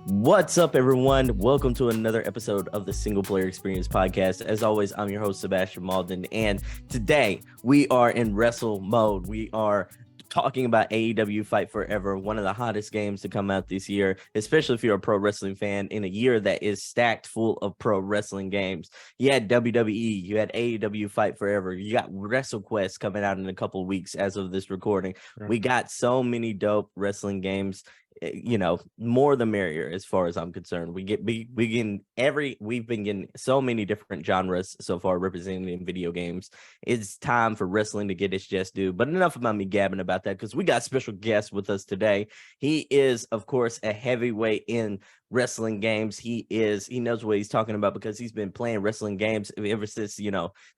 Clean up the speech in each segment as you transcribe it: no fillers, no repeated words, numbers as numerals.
What's up, everyone? Welcome to another episode of the Single Player Experience podcast. As always, I'm your host, Sebastion Mauldin, and today we are in wrestle mode. We are talking about AEW Fight Forever, one of the hottest games to come out this year, especially if you're a pro wrestling fan in a year that is stacked full of pro wrestling games. You had WWE, you had AEW Fight Forever, you got WrestleQuest coming out in a couple of weeks as of this recording. Sure. We got so many dope wrestling games. You know, more the merrier as far as I'm concerned. We've been getting so many different genres so far represented in video games. It's time for wrestling to get its just due. But enough about me gabbing about that, because we got special guest with us today. He is, of course, a heavyweight in wrestling games. He knows what he's talking about because he's been playing wrestling games ever since,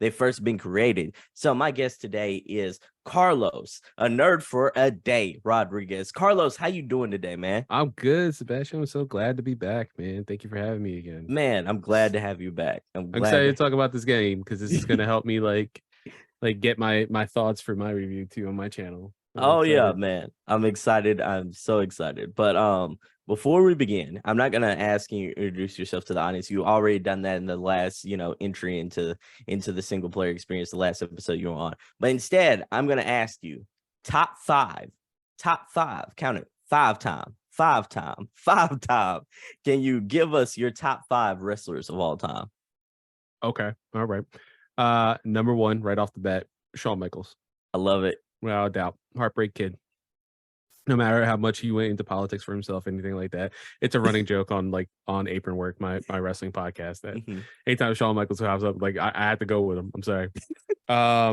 they first been created. So my guest today is Carlos, a nerd for a day, Rodriguez. Carlos, how you doing today, man? I'm good, Sebastion. I'm so glad to be back, man. Thank you for having me again. Man, I'm glad to have you back. I'm excited to talk about this game because this is going to help me like get my thoughts for my review too on my channel. Yeah, man. I'm excited. I'm so excited. But before we begin, I'm not gonna ask you to introduce yourself to the audience. You already done that in the last, entry into the single player experience, the last episode you were on. But instead, I'm gonna ask you top five, count it, five time. Can you give us your top five wrestlers of all time? Okay, all right. Number one, right off the bat, Shawn Michaels. I love it. Without a doubt, Heartbreak Kid. No matter how much he went into politics for himself, anything like that, it's a running joke on Apron Work, my wrestling podcast, that anytime Shawn Michaels pops up, I have to go with him. I'm sorry. I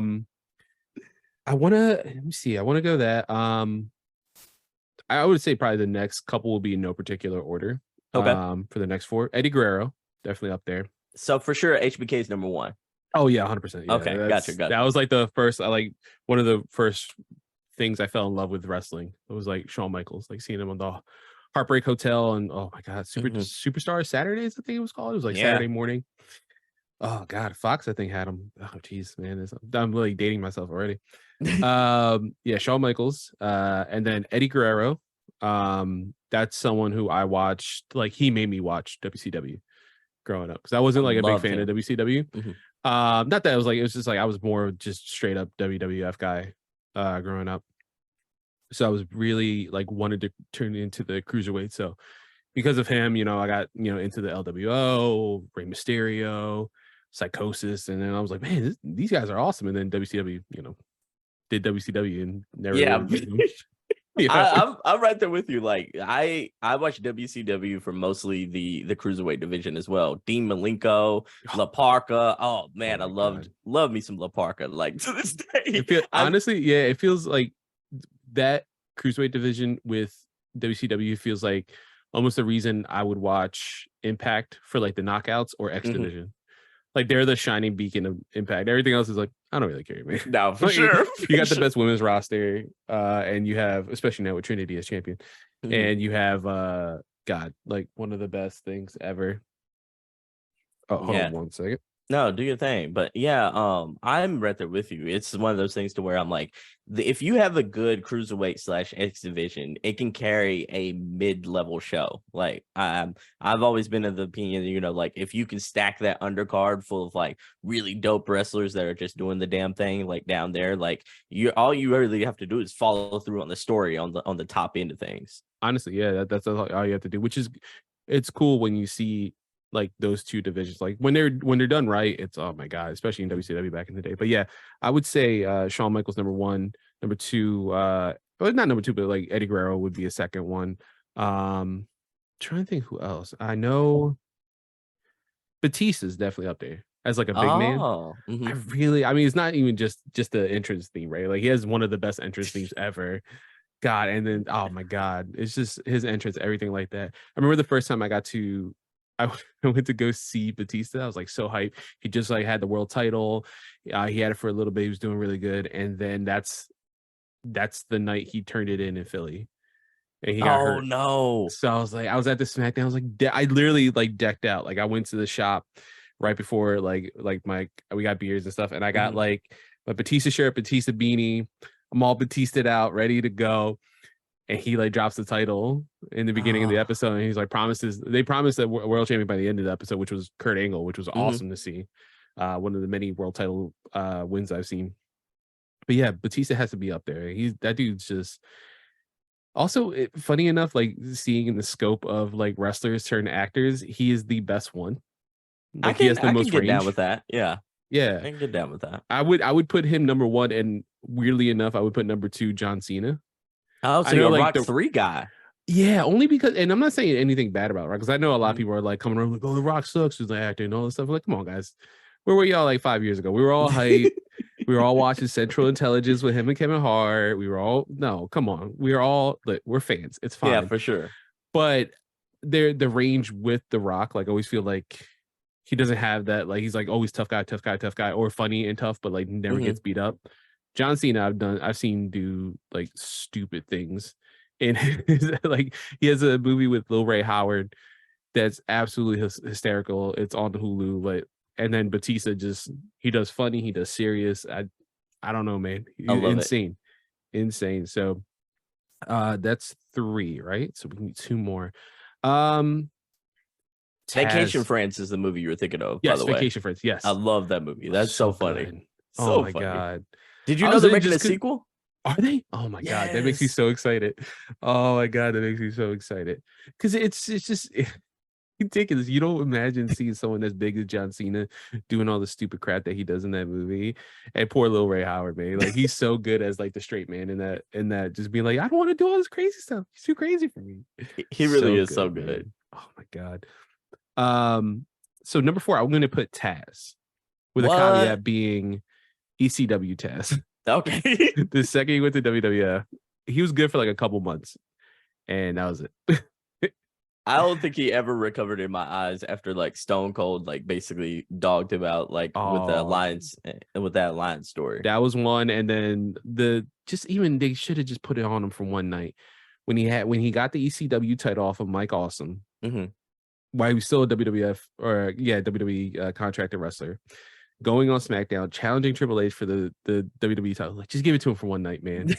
want to go that. I would say probably the next couple will be in no particular order. Okay. For the next four, Eddie Guerrero, definitely up there. So for sure, HBK is number one. Oh yeah, 100%. Yeah, okay, gotcha. That was the first, one of the first things I fell in love with wrestling. It was Shawn Michaels, seeing him on the Heartbreak Hotel, and oh my god, Superstar Saturdays, I think it was called. It was Saturday morning. Oh god, Fox I think had him. Oh jeez, man, I'm really dating myself already. Yeah, Shawn Michaels, and then Eddie Guerrero. That's someone who I watched. He made me watch WCW growing up, because I wasn't a big fan of WCW. Not that it was just I was more just straight up WWF guy growing up. So I was really wanted to turn into the cruiserweight. So because of him, I got, into the LWO, Rey Mysterio, Psychosis. And then I was like, man, these guys are awesome. And then WCW, did WCW and never. Yeah. I'm right there with you. I watched WCW for mostly the cruiserweight division as well. Dean Malenko, La Parka. Oh man, I love me some La Parka. To this day, honestly, yeah, it feels like that cruiserweight division with WCW feels like almost the reason I would watch Impact for the knockouts or X division. They're the shining beacon of Impact. Everything else is I don't really care, man. No, for sure. You got the best women's roster, and you have, especially now with Trinity as champion, and you have one of the best things ever. Oh, hold on 1 second. No, do your thing. But yeah, I'm right there with you. It's one of those things to where I'm if you have a good cruiserweight / X division, it can carry a mid-level show. I've always been of the opinion that, if you can stack that undercard full of really dope wrestlers that are just doing the damn thing, down there, all you really have to do is follow through on the story on the top end of things. Honestly, yeah, that's all you have to do, which is, it's cool when you see those two divisions, when they're done right, it's, oh my god, especially in WCW back in the day. But yeah, I would say Shawn Michaels number one, number two, well, not number two, but Eddie Guerrero would be a second one. Trying to think who else. I know Batista's definitely up there as a big man. I mean, it's not even just the entrance theme, right? He has one of the best entrance themes ever. God, and then oh my god, it's just his entrance, everything like that. I remember the first time I went to go see Batista. I was so hyped. He just had the world title. He had it for a little bit. He was doing really good. And then that's the night he turned it in Philly. And he got hurt. No. So I was at the SmackDown. I was I literally decked out. I went to the shop right before we got beers and stuff. And I got my Batista shirt, Batista beanie. I'm all Batista'd out, ready to go. and he like drops the title in the beginning of the episode, and he's like they promised that world champion by the end of the episode, which was Kurt Angle, which was awesome to see. One of the many world title wins I've seen. But yeah, Batista has to be up there. That dude's just also funny enough, like seeing in the scope of like wrestlers turn actors, he is the best one. Like he has the most get range. down with that. Yeah. Yeah. I can get down with that. I would put him number 1, and weirdly enough, I would put number 2 John Cena. Oh, so you're a Rock 3 guy. Yeah, only because, and I'm not saying anything bad about Rock, because I know a lot of people are like coming around like, oh, The Rock sucks as an actor and all this stuff. I'm like, come on, guys. Where were y'all like 5 years ago? We were all hyped. We were all watching Central Intelligence with him and Kevin Hart. No, come on. We're fans. It's fine. Yeah, for sure. But the range with The Rock, like, I always feel like he doesn't have that, like, he's like always tough guy, or funny and tough, but like never gets beat up. John Cena, I've seen do like stupid things. And like he has a movie with Lil Ray Howard that's absolutely hysterical. It's on Hulu, but and then Batista he does funny, he does serious. I don't know, man. Insane. So that's 3, right? So we need 2 more. Vacation Friends is the movie you were thinking of, by the way. Vacation Friends, yes. I love that movie. That's so funny. Good. So my funny. God. Did you know they're making a sequel? Are they? Oh my God, that makes me so excited. Oh my God, that makes me so excited. Because it's just ridiculous. You don't imagine seeing someone as big as John Cena doing all the stupid crap that he does in that movie. And poor Lil Ray Howard, man. Like he's so good as like the straight man in that just being like, I don't want to do all this crazy stuff. He's too crazy for me. He really is so good. Man. Oh my God. So number 4, I'm gonna put Taz. With a caveat being ECW Taz. Okay. The second he went to WWF, he was good for like a couple months, and that was it. I don't think he ever recovered in my eyes after like Stone Cold like basically dogged him out with that Lions story. That was one, and then they should have just put it on him for one night when he got the ECW title off of Mike Awesome. While he was still a WWE contracted wrestler. Going on SmackDown, challenging Triple H for the WWE title. Like, just give it to him for one night, man.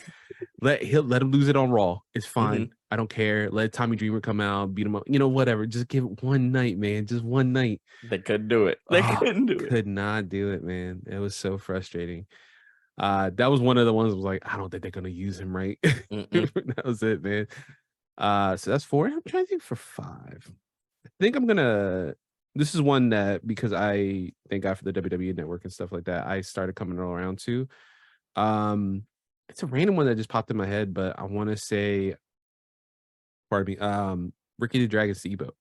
let him lose it on Raw. It's fine. I don't care. Let Tommy Dreamer come out, beat him up. Whatever. Just give it one night, man. Just one night. They couldn't do it. Could not do it, man. It was so frustrating. That was one of the ones that was like, I don't think they're gonna use him right. That was it, man. So that's 4. I'm trying to think for 5. I think I'm gonna. This is one that, because I thank God for the WWE Network and stuff like that, I started coming around to. It's a random one that just popped in my head, but I want to say, pardon me, Ricky the Dragon Steamboat.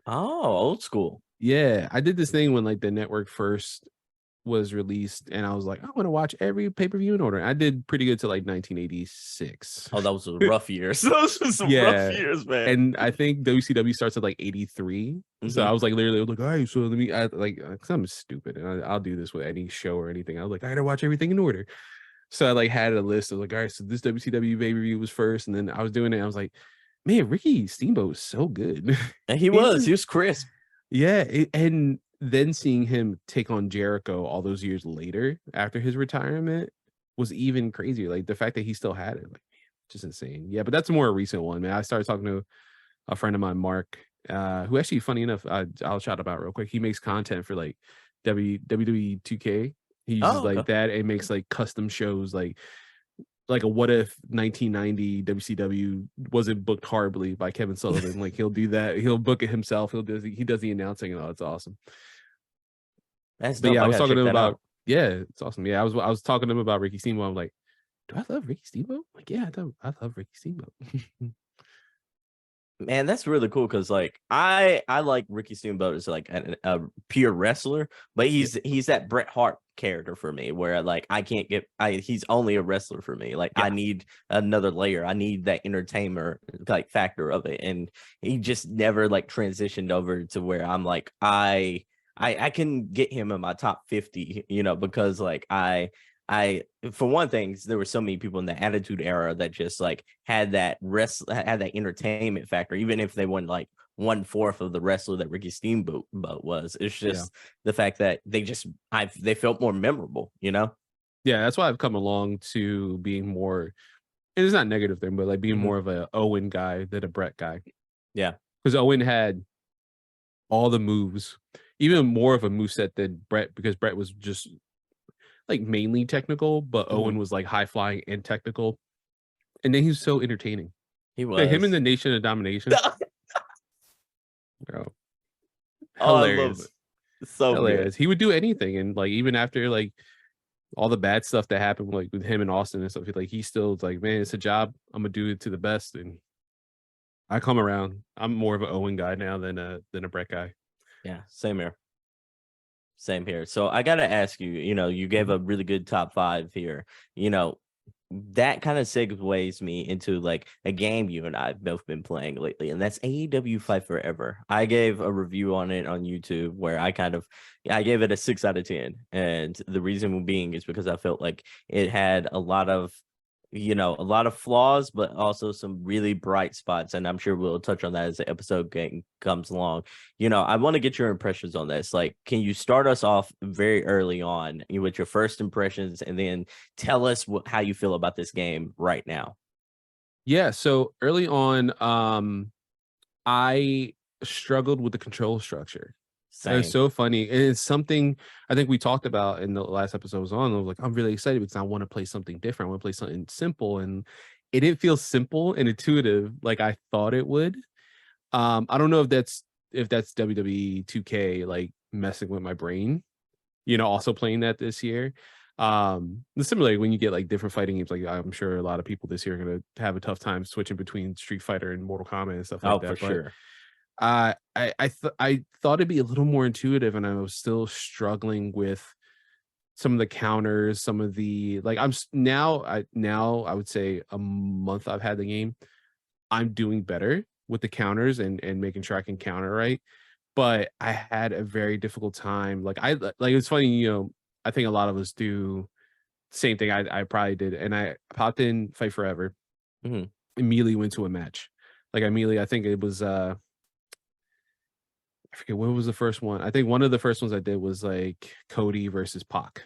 Oh, old school. Yeah, I did this thing when like the network first was released, and I was like, I want to watch every pay-per-view in order. I did pretty good to like 1986. Oh, that was a rough years. Those were some rough years, man. And I think WCW starts at like 83. So I was like, literally, all right, so let me, cause I'm stupid, and I'll do this with any show or anything. I was like, I gotta watch everything in order. So I like had a list of like, all right, so this WCW pay-per-view was first, and then I was doing it. I was like, man, Ricky Steamboat was so good. And he was crisp. Yeah, and then seeing him take on Jericho all those years later after his retirement was even crazier. Like the fact that he still had it, like, man, just insane. Yeah, but that's a more recent one, man. I started talking to a friend of mine, Mark, who actually, funny enough, I'll shout about real quick. He makes content for like WWE 2K. He uses like that and makes like custom shows, like a what if 1990 WCW wasn't booked horribly by Kevin Sullivan. Like he'll do that. He'll book it himself. He does the announcing and all. It's awesome. That's dope. Yeah, I was talking to him about. Yeah, it's awesome. Yeah, I was talking to him about Ricky Steamboat. I'm like, do I love Ricky Steamboat? I'm like, yeah, I love Ricky Steamboat. Man, that's really cool because like I like Ricky Steamboat as like a pure wrestler, but he's that Bret Hart character for me where like I can't get he's only a wrestler for me. Like I need another layer. I need that entertainer like factor of it, and he just never like transitioned over to where I'm like I can get him in my top 50, because like I for one thing, there were so many people in the Attitude Era that just like had that entertainment factor, even if they weren't like 1/4 of the wrestler that Ricky Steamboat was. It's just the fact that they felt more memorable, Yeah, that's why I've come along to being more and it's not a negative thing, but like being more of a Owen guy than a Brett guy. Yeah. Because Owen had all the moves, even more of a moveset than Brett, because Brett was just like mainly technical, but Owen was like high flying and technical. And then he was so entertaining. He Like him in was. the Nation of Domination. Bro. Oh, I love Hilarious. it. So Hilarious. good. He would do anything. And like even after like all the bad stuff that happened like with him and Austin and stuff, like he still was like, man, it's a job. I'm gonna do it to the best. And I come around. I'm more of an Owen guy now than a Brett guy. Yeah, same here. Same here. So I got to ask you, you gave a really good top 5 here. That kind of segues me into like a game you and I have both been playing lately, and that's AEW Fight Forever. I gave a review on it on YouTube where I gave it a 6 out of 10. And the reason being is because I felt like it had a lot of flaws, but also some really bright spots. And I'm sure we'll touch on that as the episode comes along. I want to get your impressions on this. Like, can you start us off very early on with your first impressions and then tell us how you feel about this game right now? Yeah. So early on, I struggled with the control structure. It's so funny. And it's something I think we talked about in the last episode I was on. I was like, I'm really excited because I want to play something different. I want to play something simple. And it didn't feel simple and intuitive like I thought it would. I don't know if that's WWE 2K like messing with my brain, also playing that this year. Similarly, when you get like different fighting games, like I'm sure a lot of people this year are gonna have a tough time switching between Street Fighter and Mortal Kombat and stuff like that. For sure. I thought it'd be a little more intuitive, and I was still struggling with some of the counters, some of the like. I would say a month I've had the game, I'm doing better with the counters and making sure I can counter right. But I had a very difficult time. Like it's funny, I think a lot of us do the same thing I probably did, and I popped in Fight Forever, immediately went to a match. Like I think it was I forget what was the first one. I think one of the first ones I did was like Cody versus Pac.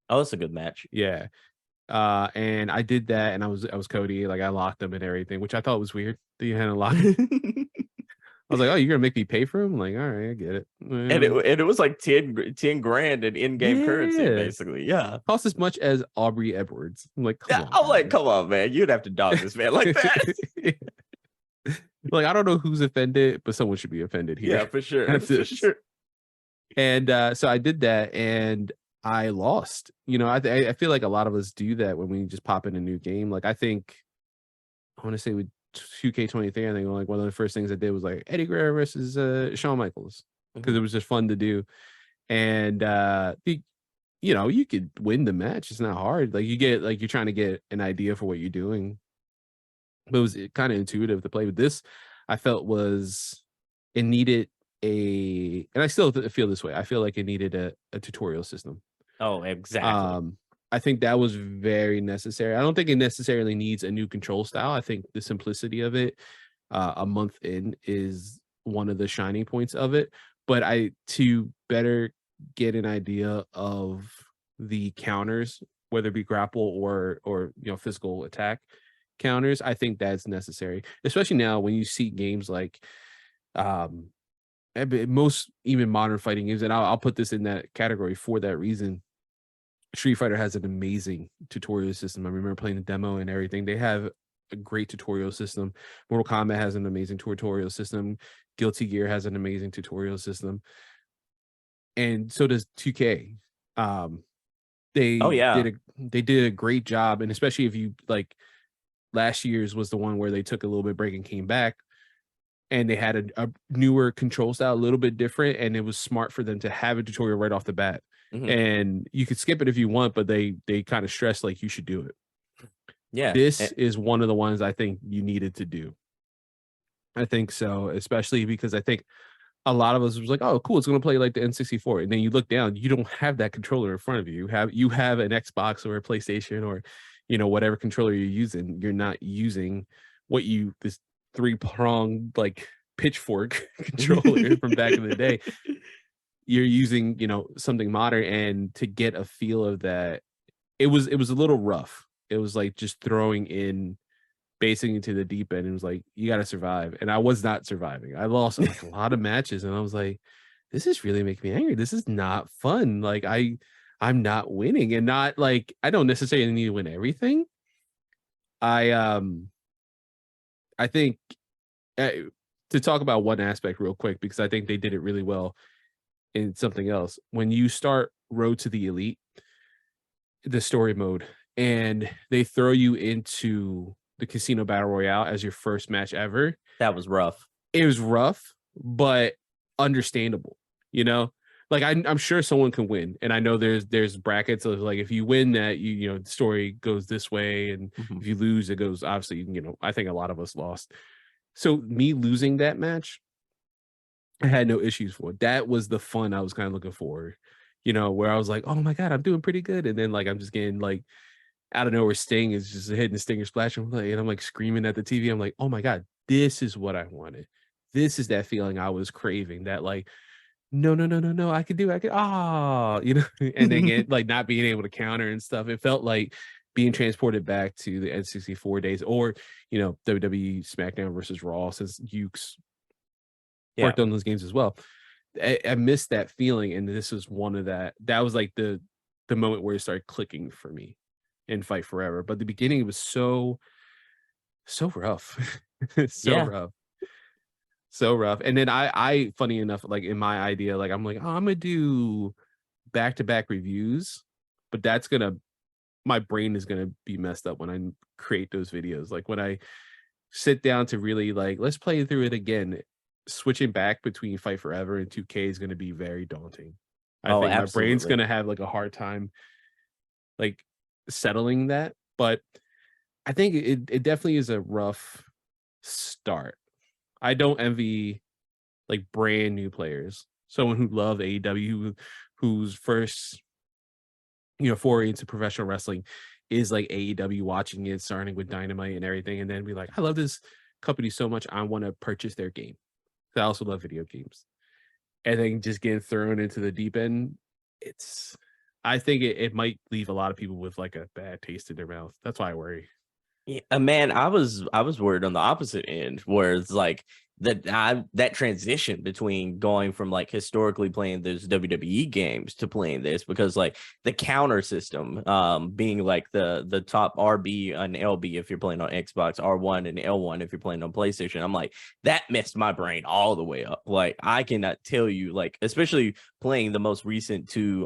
Oh, that's a good match. Yeah. And I did that, and I was Cody, like I locked him and everything, which I thought was weird that you hadn't locked him. I was like, oh, you're gonna make me pay for him? I'm like, all right, I get it. And it was like 10 grand in in-game currency, basically. Yeah. Cost as much as Aubrey Edwards. I'm like, come on, man. You'd have to dog this man like that. Like, I don't know who's offended, but someone should be offended here. Yeah, for sure. For sure. And so I did that, and I lost. I feel like a lot of us do that when we just pop in a new game. Like, I want to say with 2K23, I think like one of the first things I did was like Eddie Guerrero versus Shawn Michaels, because it was just fun to do. And you could win the match. It's not hard. Like you're trying to get an idea for what you're doing. But it was kind of intuitive to play with this. I felt it needed and I still feel this way. I feel like it needed a tutorial system. Oh, exactly. I think that was very necessary. I don't think it necessarily needs a new control style. I think the simplicity of it, a month in, is one of the shining points of it. But to better get an idea of the counters, whether it be grapple or physical attack counters, I think that's necessary, especially now when you see games like most even modern fighting games, and I'll put this in that category for that reason. Street Fighter has an amazing tutorial system. I remember playing the demo and everything. They have a great tutorial system. Mortal Kombat has an amazing tutorial system. Guilty Gear has an amazing tutorial system. And so does 2K. They did a great job, and especially if you like last year's was the one where they took a little bit break and came back, and they had a newer control style, a little bit different, and it was smart for them to have a tutorial right off the bat. And you could skip it if you want, but they kind of stress like you should do it. Yeah, this is one of the ones I think you needed to do. I think so, especially because I think a lot of us was like, oh, cool, it's going to play like the N64. And then you look down, you don't have that controller in front of you. You have an Xbox or a PlayStation or, whatever controller you're using. You're not using this 3-pronged like pitchfork controller from back in the day. You're using, something modern, and to get a feel of that, it was a little rough. It was like just throwing in basing into the deep end and was like, you got to survive. And I was not surviving. I lost like a lot of matches, and I was like, this is really making me angry. This is not fun. Like I'm not winning, and not like I don't necessarily need to win everything. I think to talk about one aspect real quick, because I think they did it really well in something else. When you start Road to the Elite, the story mode, and they throw you into the Casino Battle Royale as your first match ever. That was rough. It was rough, but understandable, you know? Like I'm sure someone can win. And I know there's brackets of like, if you win that, you know, the story goes this way. And if you lose, it goes, obviously, you know, I think a lot of us lost. So me losing that match, I had no issues for it. That was the fun I was kind of looking for, you know, where I was like, oh my God, I'm doing pretty good. And then like I'm just getting like out of nowhere, Sting is just hitting the Stinger Splash, and I'm like screaming at the TV. I'm like, oh my God, this is what I wanted. This is that feeling I was craving. That like, no, I could do, you know, and then get like not being able to counter and stuff. It felt like being transported back to the N64 days, or you know, WWE SmackDown versus Raw, since Ukes worked on those games as well. I missed that feeling, and this was one of that. That was like the moment where it started clicking for me in Fight Forever. But the beginning was so rough. So rough. And then I funny enough, like in my idea, like I'm like, oh, I'm gonna do back-to-back reviews, but my brain is gonna be messed up when I create those videos. Like when I sit down to really like, let's play through it again, switching back between Fight Forever and 2K is gonna be very daunting. I think my brain's gonna have like a hard time like settling that. But I think it definitely is a rough start. I don't envy like brand new players, someone who loved AEW, whose first, you know, foray into professional wrestling is like AEW, watching it, starting with Dynamite and everything, and then be like, I love this company so much, I want to purchase their game. I also love video games, and then just getting thrown into the deep end. I think it might leave a lot of people with like a bad taste in their mouth. That's why I worry. Yeah, man, I was worried on the opposite end, where it's like that transition between going from like historically playing those WWE games to playing this, because like the counter system being like the top RB and LB if you're playing on Xbox, R1 and L1 if you're playing on PlayStation. I'm like, that messed my brain all the way up. Like I cannot tell you, like especially playing the most recent two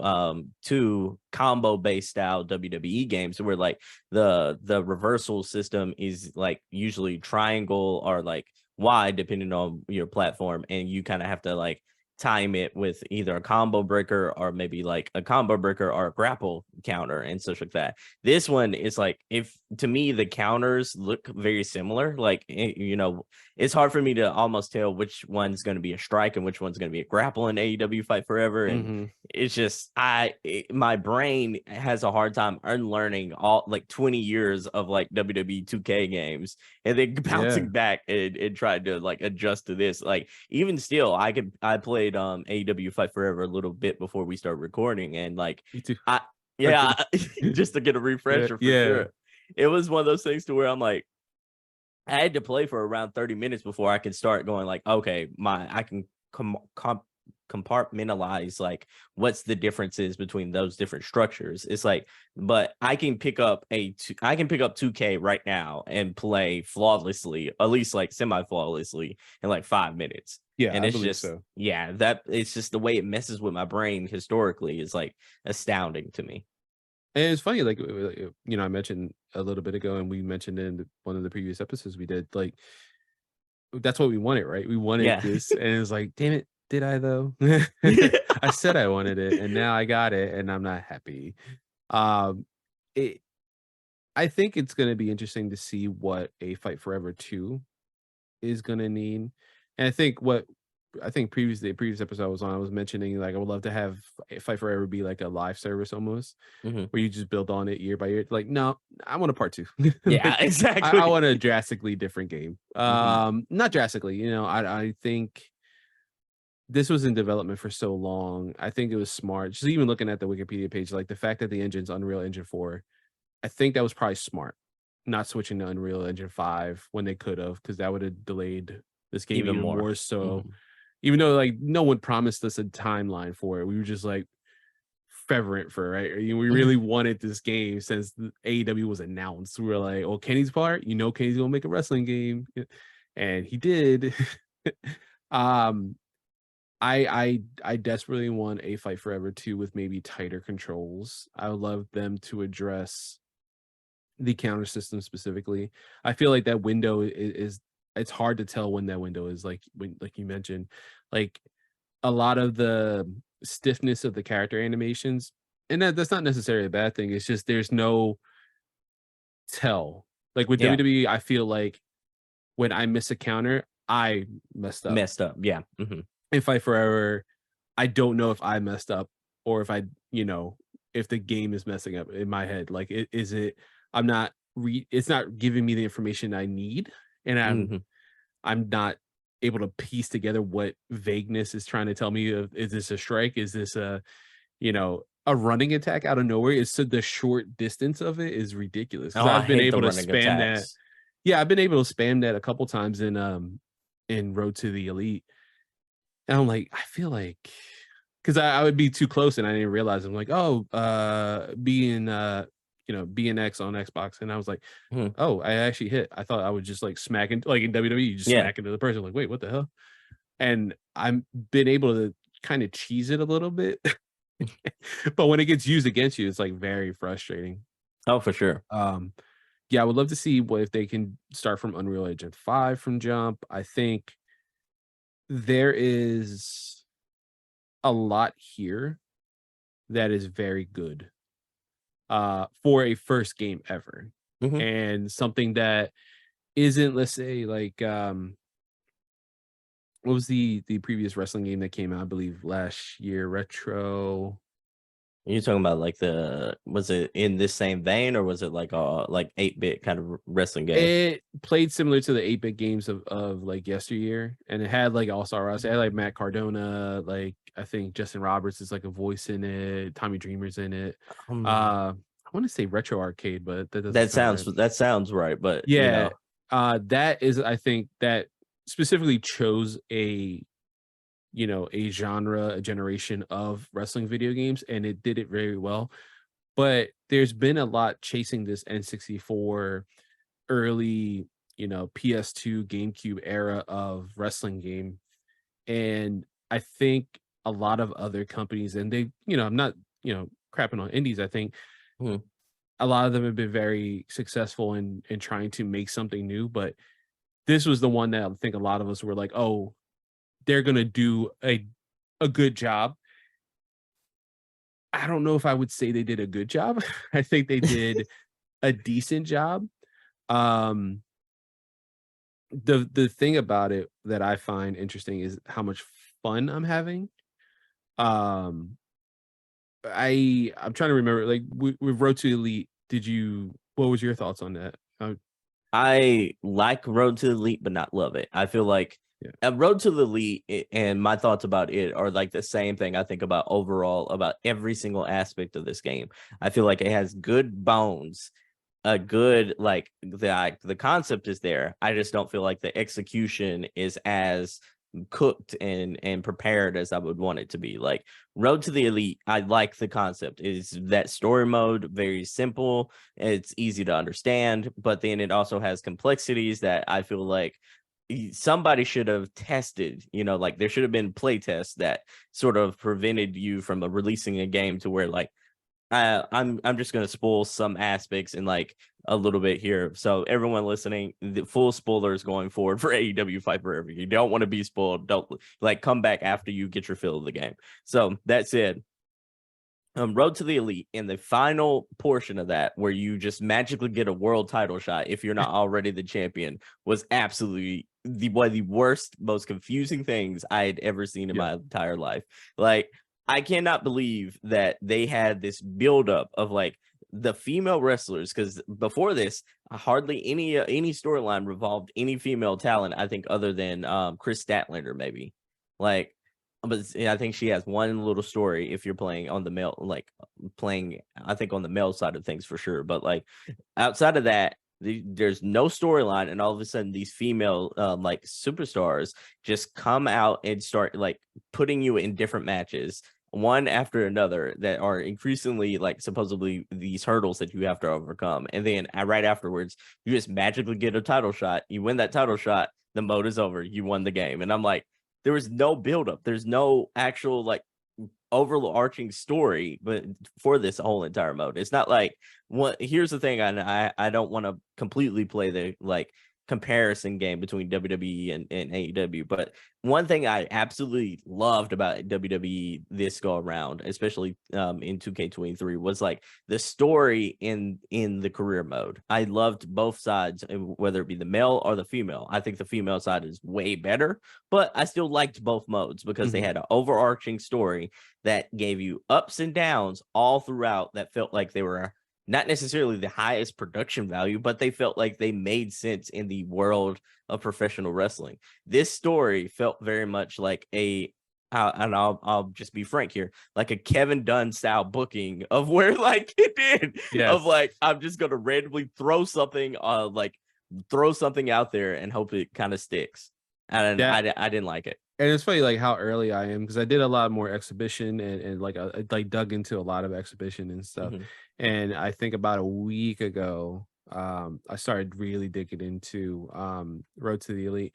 combo based style WWE games, where like the reversal system is like usually triangle or like wide depending on your platform, and you kind of have to like time it with either a combo breaker or maybe like a combo breaker or a grapple counter and such like that. This one is like, if to me the counters look very similar, like you know, it's hard for me to almost tell which one's going to be a strike and which one's going to be a grapple in AEW Fight Forever. And it's just my brain has a hard time unlearning all like 20 years of like WWE 2K games and then bouncing back and trying to like adjust to this. Like even still, I played AEW Fight Forever a little bit before we started recording, and like Me too. just to get a refresher for sure. It was one of those things to where I'm like, I had to play for around 30 minutes before I could start going like, okay, I can compartmentalize like what's the differences between those different structures. It's like, but I can pick up 2K right now and play flawlessly, at least like semi-flawlessly in like 5 minutes. Yeah, and it's just so. that it's just the way it messes with my brain historically is like astounding to me. And it's funny, like, you know, I mentioned a little bit ago, and we mentioned in one of the previous episodes we did, like, that's what we wanted, right? We wanted this, and it's like, damn it, did I though? I said I wanted it, and now I got it, and I'm not happy. I think it's going to be interesting to see what a Fight Forever 2 is going to need. And I think previous episode I was on, I was mentioning like I would love to have Fight Forever be like a live service almost, where you just build on it year by year. Like, no, I want a part 2. Yeah, like, exactly. I want a drastically different game. Not drastically, you know. I think this was in development for so long. I think it was smart. Just even looking at the Wikipedia page, like the fact that the engine's Unreal Engine 4, I think that was probably smart. not switching to Unreal Engine 5 when they could have, because that would have delayed this game Even even more. more so. Even though like no one promised us a timeline for it, we were just like fervent for right. We really wanted this game since the AEW was announced. We were like, "Oh, Kenny's part, Kenny's gonna make a wrestling game," and he did. I desperately want a Fight Forever 2 with maybe tighter controls. I would love them to address the counter system specifically. I feel like that window is it's hard to tell when that window is, like like you mentioned, like a lot of the stiffness of the character animations, and that's not necessarily a bad thing. It's just there's no tell. Like with Yeah. WWE, I feel like when I miss a counter, I messed up. Yeah. In Fight Forever, I don't know if I messed up or if if the game is messing up in my head. Like, is it? I'm not. It's not giving me the information I need, and I'm not able to piece together what vagueness is trying to tell me. Is this a strike? Is this a running attack out of nowhere? It's so the short distance of it is ridiculous. Oh, Because I I've been hate the able to running spam that. attacks. Yeah, I've been able to spam that a couple times in Road to the Elite. And I'm like, I feel like, because I would be too close and I didn't realize. I'm like, oh, being BNX on Xbox, and I was like, oh, I actually hit. I thought I would just like smack into, like in WWE, you just smack into the person. Like, wait, what the hell? And I'm been able to kind of cheese it a little bit, but when it gets used against you, it's like very frustrating. Oh, for sure. Yeah, I would love to see what if they can start from Unreal Engine 5 from jump. I think there is a lot here that is very good for a first game ever, and something that isn't, let's say, like what was the previous wrestling game that came out, I believe last year, Retro? You're talking about like was it in this same vein, or was it like 8-bit kind of wrestling game? It played similar to the 8-bit games of like yesteryear, and it had like all-star roster. It had like Matt Cardona, like I think Justin Roberts is like a voice in it, Tommy Dreamer's in it. I want to say Retro Arcade, but that doesn't that sounds right. But yeah, that is, I think that specifically chose a genre, a generation of wrestling video games, and it did it very well. But there's been a lot chasing this N64 early, PS2, GameCube era of wrestling game. And I think a lot of other companies, and they, I'm not, crapping on indies. I think a lot of them have been very successful in trying to make something new. But this was the one that I think a lot of us were like, oh, they're going to do a good job. I don't know if I would say they did a good job. I think they did a decent job. The thing about it that I find interesting is how much fun I'm having. I'm trying to remember, like with Road to Elite, what was your thoughts on that? I like Road to the Elite, but not love it. I feel like Road to the Elite and my thoughts about it are like the same thing I think about overall about every single aspect of this game. I feel like it has good bones, a good, like the concept is there. I just don't feel like the execution is as cooked and prepared as I would want it to be. Like Road to the Elite, I like the concept. Is that story mode very simple, it's easy to understand, but then it also has complexities that I feel like somebody should have tested, like there should have been play tests that sort of prevented you from releasing a game to where like I'm just gonna spoil some aspects and like a little bit here. So everyone listening, the full spoilers going forward for AEW Fight Forever. You don't want to be spoiled. Don't come back after you get your fill of the game. So that said, Road to the Elite, in the final portion of that, where you just magically get a world title shot if you're not already the champion, was absolutely one of the worst, most confusing things I had ever seen in my entire life. Like, I cannot believe that they had this buildup of like the female wrestlers, because before this, hardly any storyline revolved any female talent, I think, other than Chris Statlander, maybe. Like, but I think she has one little story if you're playing on the male, like playing, I think, on the male side of things for sure. But like outside of that, There's no storyline, and all of a sudden these female like superstars just come out and start like putting you in different matches one after another that are increasingly like supposedly these hurdles that you have to overcome, and then right afterwards you just magically get a title shot. You win that title shot, the mode is over, you won the game. And I'm like, there was no buildup, there's no actual like overarching story but for this whole entire mode. It's not like what here's the thing, I don't want to completely play the like comparison game between WWE and AEW, but one thing I absolutely loved about WWE this go around, especially in 2K23, was like the story in the career mode. I loved both sides, whether it be the male or the female. I think the female side is way better, but I still liked both modes because they had an overarching story that gave you ups and downs all throughout that felt like they were not necessarily the highest production value, but they felt like they made sense in the world of professional wrestling. This story felt very much like and I'll just be frank here, like a Kevin Dunn style booking of where like it did of like, I'm just going to randomly throw something out there and hope it kind of sticks. And I didn't like it. And it's funny, like how early I am, because I did a lot more exhibition and like I like dug into a lot of exhibition and stuff. And I think about a week ago, I started really digging into Road to the Elite.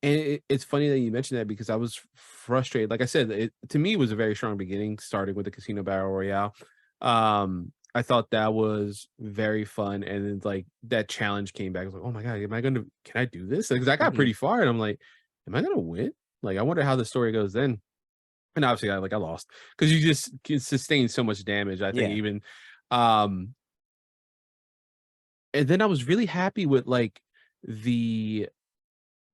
And it's funny that you mentioned that because I was frustrated. Like I said, to me, it was a very strong beginning, starting with the Casino Battle Royale. I thought that was very fun. And then like that challenge came back. I was like, oh my God, can I do this? Because I got pretty far and I'm like, am I going to win? Like, I wonder how the story goes then. And obviously I lost because you just can sustain so much damage. I think even, and then I was really happy with like the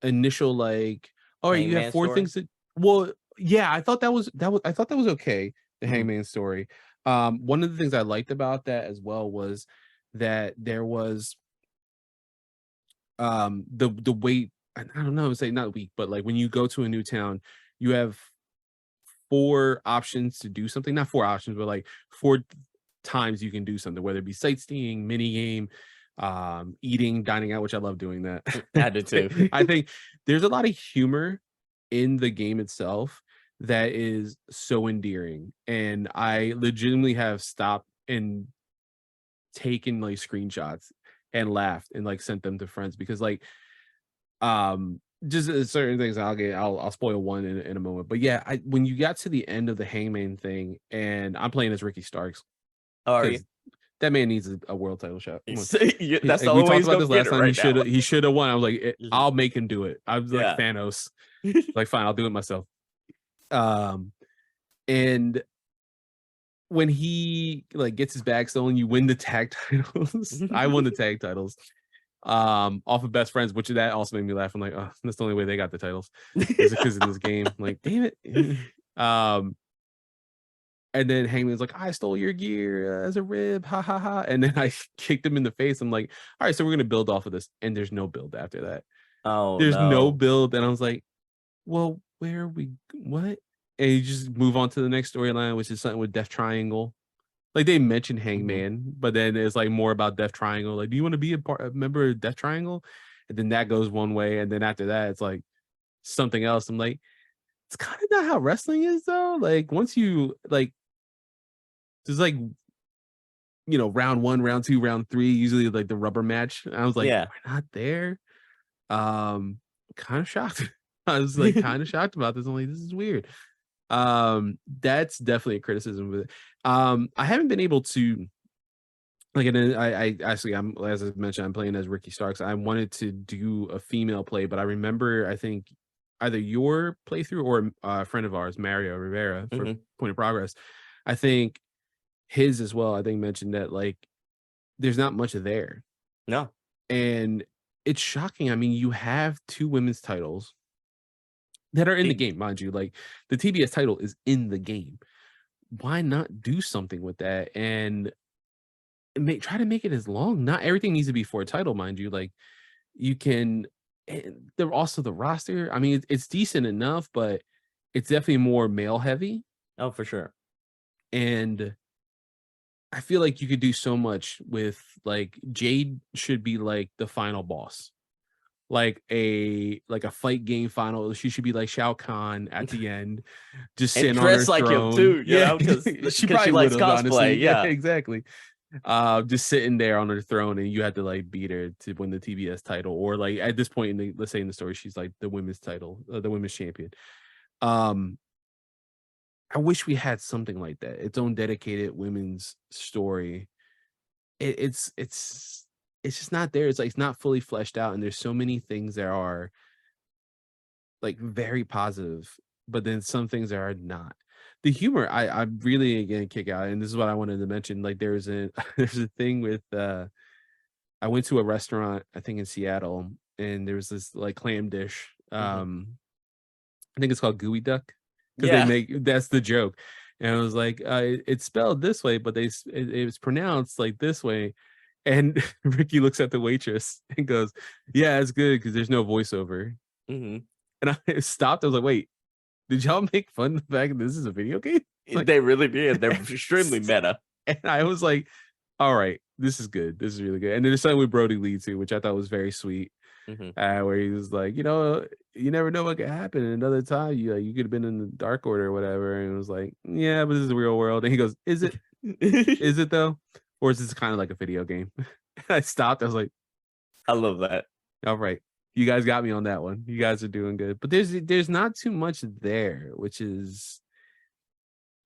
initial, like, all right, you have four things that, well, yeah, I thought that was okay. The Hangman story. One of the things I liked about that as well was that there was, the weight, I don't know, say not weak, but like when you go to a new town, you have 4 options to do something. Not 4 options, but like 4 times you can do something, whether it be sightseeing, mini game, eating, dining out, which I love doing that. I did too. I think there's a lot of humor in the game itself that is so endearing. And I legitimately have stopped and taken like screenshots and laughed and like sent them to friends because like just certain things I'll spoil one in a moment. But yeah, when you got to the end of the Hangman thing, and I'm playing as Ricky Starks. That man needs a world title shot. That's the only way he's gonna get it right now. He should have won. I was like, I'll make him do it. I was like Thanos. Like, fine, I'll do it myself. And when he like gets his bag stolen, you win the tag titles. I won the tag titles. Off of Best Friends, which that also made me laugh. I'm like, oh, that's the only way they got the titles. Is it because in this game? I'm like, damn it. And then Hangman's like, I stole your gear as a rib, ha ha ha. And then I kicked him in the face. I'm like, all right, so we're gonna build off of this. And there's no build after that. Oh, there's no build. And I was like, well, where are we? What? And you just move on to the next storyline, which is something with Death Triangle. Like they mentioned Hangman, but then it's like more about Death Triangle. Like, do you want to be a member of Death Triangle? And then that goes one way, and then after that, it's like something else. I'm like, it's kind of not how wrestling is, though. Like once you like, there's like, you know, round 1, round 2, round 3, usually like the rubber match. And I was like, we're not there. Kind of shocked. I was like kind of shocked about this. I'm like, this is weird. That's definitely a criticism of it. I haven't been able to like, and then I actually, I'm, as I mentioned, I'm playing as Ricky Starks. I wanted to do a female play, but I remember, I think either your playthrough or a friend of ours, Mario Rivera, for Point of Progress, I think his as well, I think mentioned that like there's not much there. No. And it's shocking. I mean, you have 2 women's titles that are in the game, mind you. Like the TBS title is in the game. Why not do something with that and try to make it as long? Not everything needs to be for a title, mind you. Like you can, they're also the roster. I mean, it's decent enough, but it's definitely more male heavy. Oh, for sure. And I feel like you could do so much with like Jade should be like the final boss. Like a fight game final. She should be like Shao Kahn at the end, just And sitting on her dress like him throne. too, Yeah, because she probably she would likes have, honestly. cosplay. Yeah, Yeah. exactly. Just sitting there on her throne, and you had to like beat her to win the TBS title, or like at this point in the, let's say in the story, she's like the women's title, the women's champion. I wish we had something like that, its own dedicated women's story. It's just not there. It's like it's not fully fleshed out, and there's so many things that are like very positive, but then some things that are not. The humor, I really again kick out, and this is what I wanted to mention. Like there's a there's a thing with I went to a restaurant, I think in Seattle, and there was this like clam dish. I think it's called gooey duck, because they Yeah. make, that's the joke. And I was like, it's spelled this way, but it was pronounced like this way. And Ricky looks at the waitress and goes, "Yeah, it's good because there's no voiceover." hmm And I stopped. I was like, "Wait, did y'all make fun of the fact that this is a video game?" Like, They really did. They're extremely meta. and I was like, "All right, this is good. This is really good." And then there's something with Brody Lee too, which I thought was very sweet. hmm Where he was like, you never know what could happen. Another time, you could have been in the Dark Order or whatever. And it was like, yeah, but this is the real world. And he goes, is it? Is it though? Or is this kind of like a video game? I stopped. I was like, I love that. all right, you guys got me on that one. You guys are doing good. But there's not too much there, which is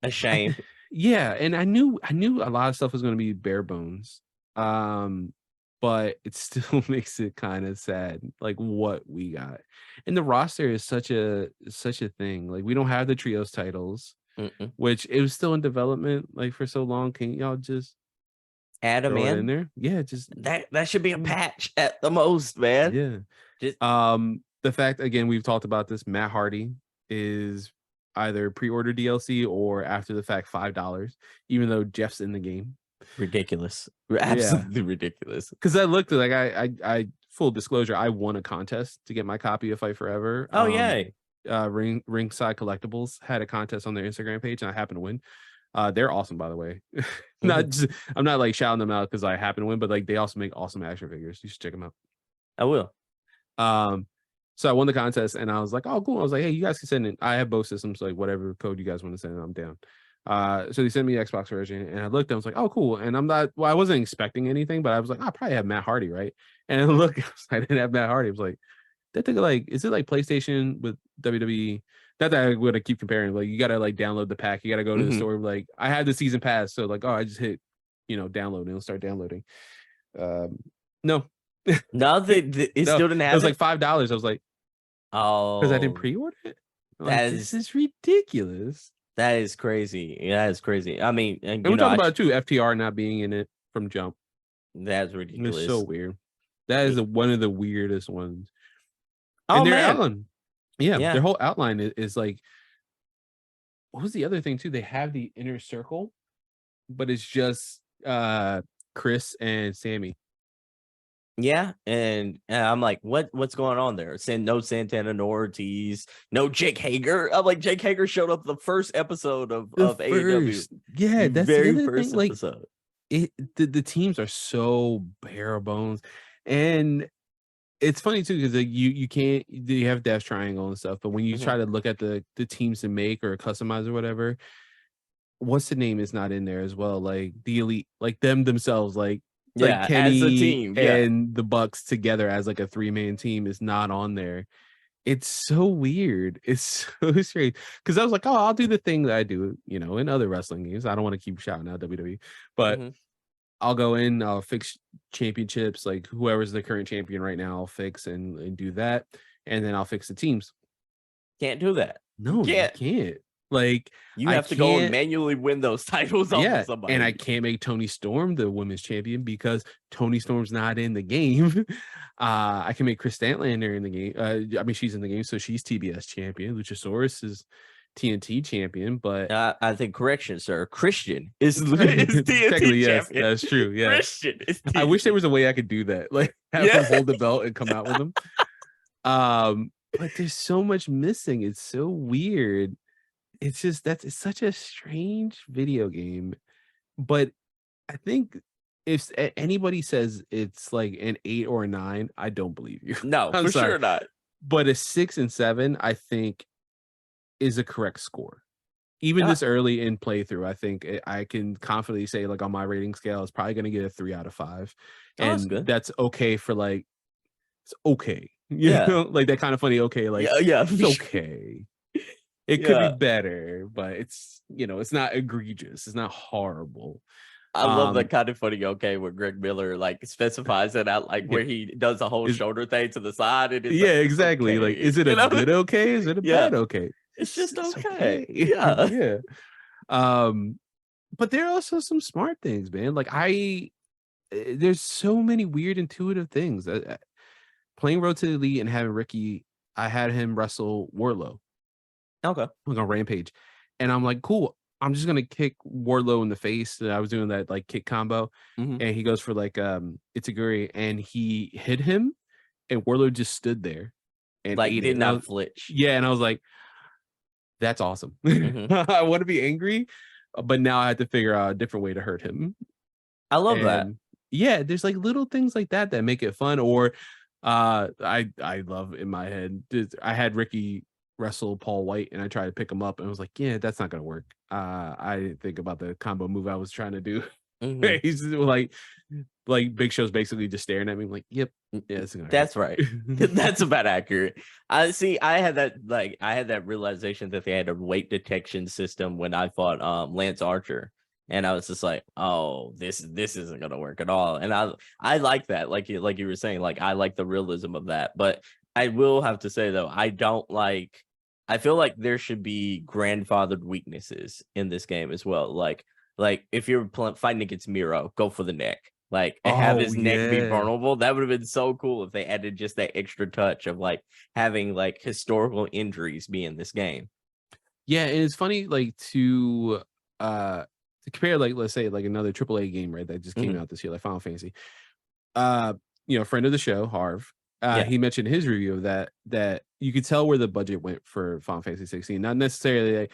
A shame. yeah. And I knew a lot of stuff was going to be bare bones. But it still makes it kind of sad, like what we got. And the roster is such a thing. Like we don't have the trios titles, Mm-mm. which it was still in development like for so long. Can y'all just Add him throw it in in. there? Yeah, just That should be a patch at the most, man. yeah. Just The fact again, we've talked about this. Matt Hardy is either pre-order DLC or after the fact $5, even though Jeff's in the game. ridiculous. Absolutely ridiculous. Because I looked at like I full disclosure, I won a contest to get my copy of Fight Forever. Oh yay. Ringside Collectibles had a contest on their Instagram page, and I happened to win. They're awesome, by the way. Not just, I'm not like shouting them out because I happen to win, but like they also make awesome action figures. You should check them out. I will. So I won the contest, and I was like, oh cool. I was like, hey, you guys can send it. I have both systems, like whatever code you guys want to send, I'm down. So they sent me the Xbox version, and I looked and I was like, oh cool. And I wasn't expecting anything, but I was like, I probably have Matt Hardy, right? And look, I didn't have Matt Hardy. I was like, that took like, is it like PlayStation with WWE? Not that I'm gonna keep comparing. Like you gotta like download the pack. You gotta go to the store. Like I had the season pass, so like, oh, I just hit, download, and it'll start downloading. No, No, it no, still didn't have it was like $5. I was like, oh, because I didn't pre-order it. This is ridiculous. That is crazy. Yeah, that is crazy. I mean, And we talked about it too, FTR not being in it from jump. That's ridiculous. It's so weird. That is one of the weirdest ones. Oh, and their man. outline, their whole outline is like, what was the other thing too? They have the inner circle, but it's just Chris and Sammy. Yeah, and I'm like, what's going on there? No Santana, no Ortiz, no Jake Hager. I'm like, Jake Hager showed up the first episode of AEW. Yeah, that's very the other first thing. Like, episode. The teams are so bare bones, and it's funny too because you have Death Triangle and stuff, but when you try to look at the teams to make or customize or whatever, what's the name is not in there as well. Like the Elite, like them themselves, like Kenny as a team, and the Bucks together as like a 3-man team is not on there. It's so weird. It's so strange because I was like, oh, I'll do the thing that I do, in other wrestling games. I don't want to keep shouting out WWE, but I'll go in, I'll fix championships, like whoever's the current champion right now, I'll fix and do that, and then I'll fix the teams. Can't do that. No, you can't. Like you have to go and manually win those titles off of somebody. And I can't make Toni Storm the women's champion because Toni Storm's not in the game. I can make Chris Statlander in the game. I mean, she's in the game, so she's TBS champion. Luchasaurus is TNT champion, but I think correction, sir. Christian is TNT champion. Yes, that's true. Yeah, Christian is TNT. I wish there was a way I could do that, like have him hold the belt and come out with him. But there's so much missing. It's so weird. It's just it's such a strange video game, but I think if anybody says it's like an 8 or a 9, I don't believe you. No, I'm for sorry. sure not. But a 6 and 7, I think, is a correct score. Even Uh, this early in playthrough, I think I can confidently say, like, on my rating scale, it's probably gonna get a 3 out of 5. oh, that's And good. that's okay for, like, it's okay. You Yeah. know, like that kind of funny, okay, like, Yeah. it's okay. It could be Yeah. better, but it's, it's not egregious. It's not horrible. I love that kind of funny, okay, where Greg Miller like specifies it out, like Yeah. where he does the whole Is should thing to the side, and it's like, Yeah, it's exactly. Like, okay, is it a good okay? Is it a Yeah, bad okay? it's just It's okay. okay. Yeah. Yeah. Um, but there are also some smart things, man. Like there's so many weird intuitive things. Playing Road to the Elite and having Ricky, I had him wrestle Wardlow Okay. like on Rampage, and I'm like, cool. I'm just gonna kick Wardlow in the face. And I was doing that like kick combo, Mhm. and he goes for like Itaguri, and he hit him, and Wardlow just stood there and Like, ate it. did And not flinch. yeah, and I was like, that's awesome. Mhm. I want to be angry, but now I have to figure out a different way to hurt him. I love that. And yeah, there's like little things like that that make it fun. Or I love in my head, I had Ricky wrestle Paul White and I tried to pick him up and I was like, yeah, that's not gonna work. I didn't think about the combo move I was trying to do. Mhm. He's like Big Show's basically just staring at me like, yep, yeah, it's gonna That's hurt. right. That's about accurate. I see. I had that realization that they had a weight detection system when I fought Lance Archer, and I was just like, oh, this isn't gonna work at all. And I like that, like you were saying, like I like the realism of that. But I will have to say though, I don't like. I feel like there should be grandfathered weaknesses in this game as well. Like if you're fighting against Miro, go for the neck. Like and have Oh his neck be yeah. vulnerable. That would have been so cool if they added just that extra touch of like having like historical injuries be in this game. Yeah, and it's funny, like to compare, like let's say like another AAA game, right? That just came Mhm. out this year, like Final Fantasy. Friend of the show, Harv. Yeah. He mentioned his review of that you could tell where the budget went for Final Fantasy 16. Not necessarily like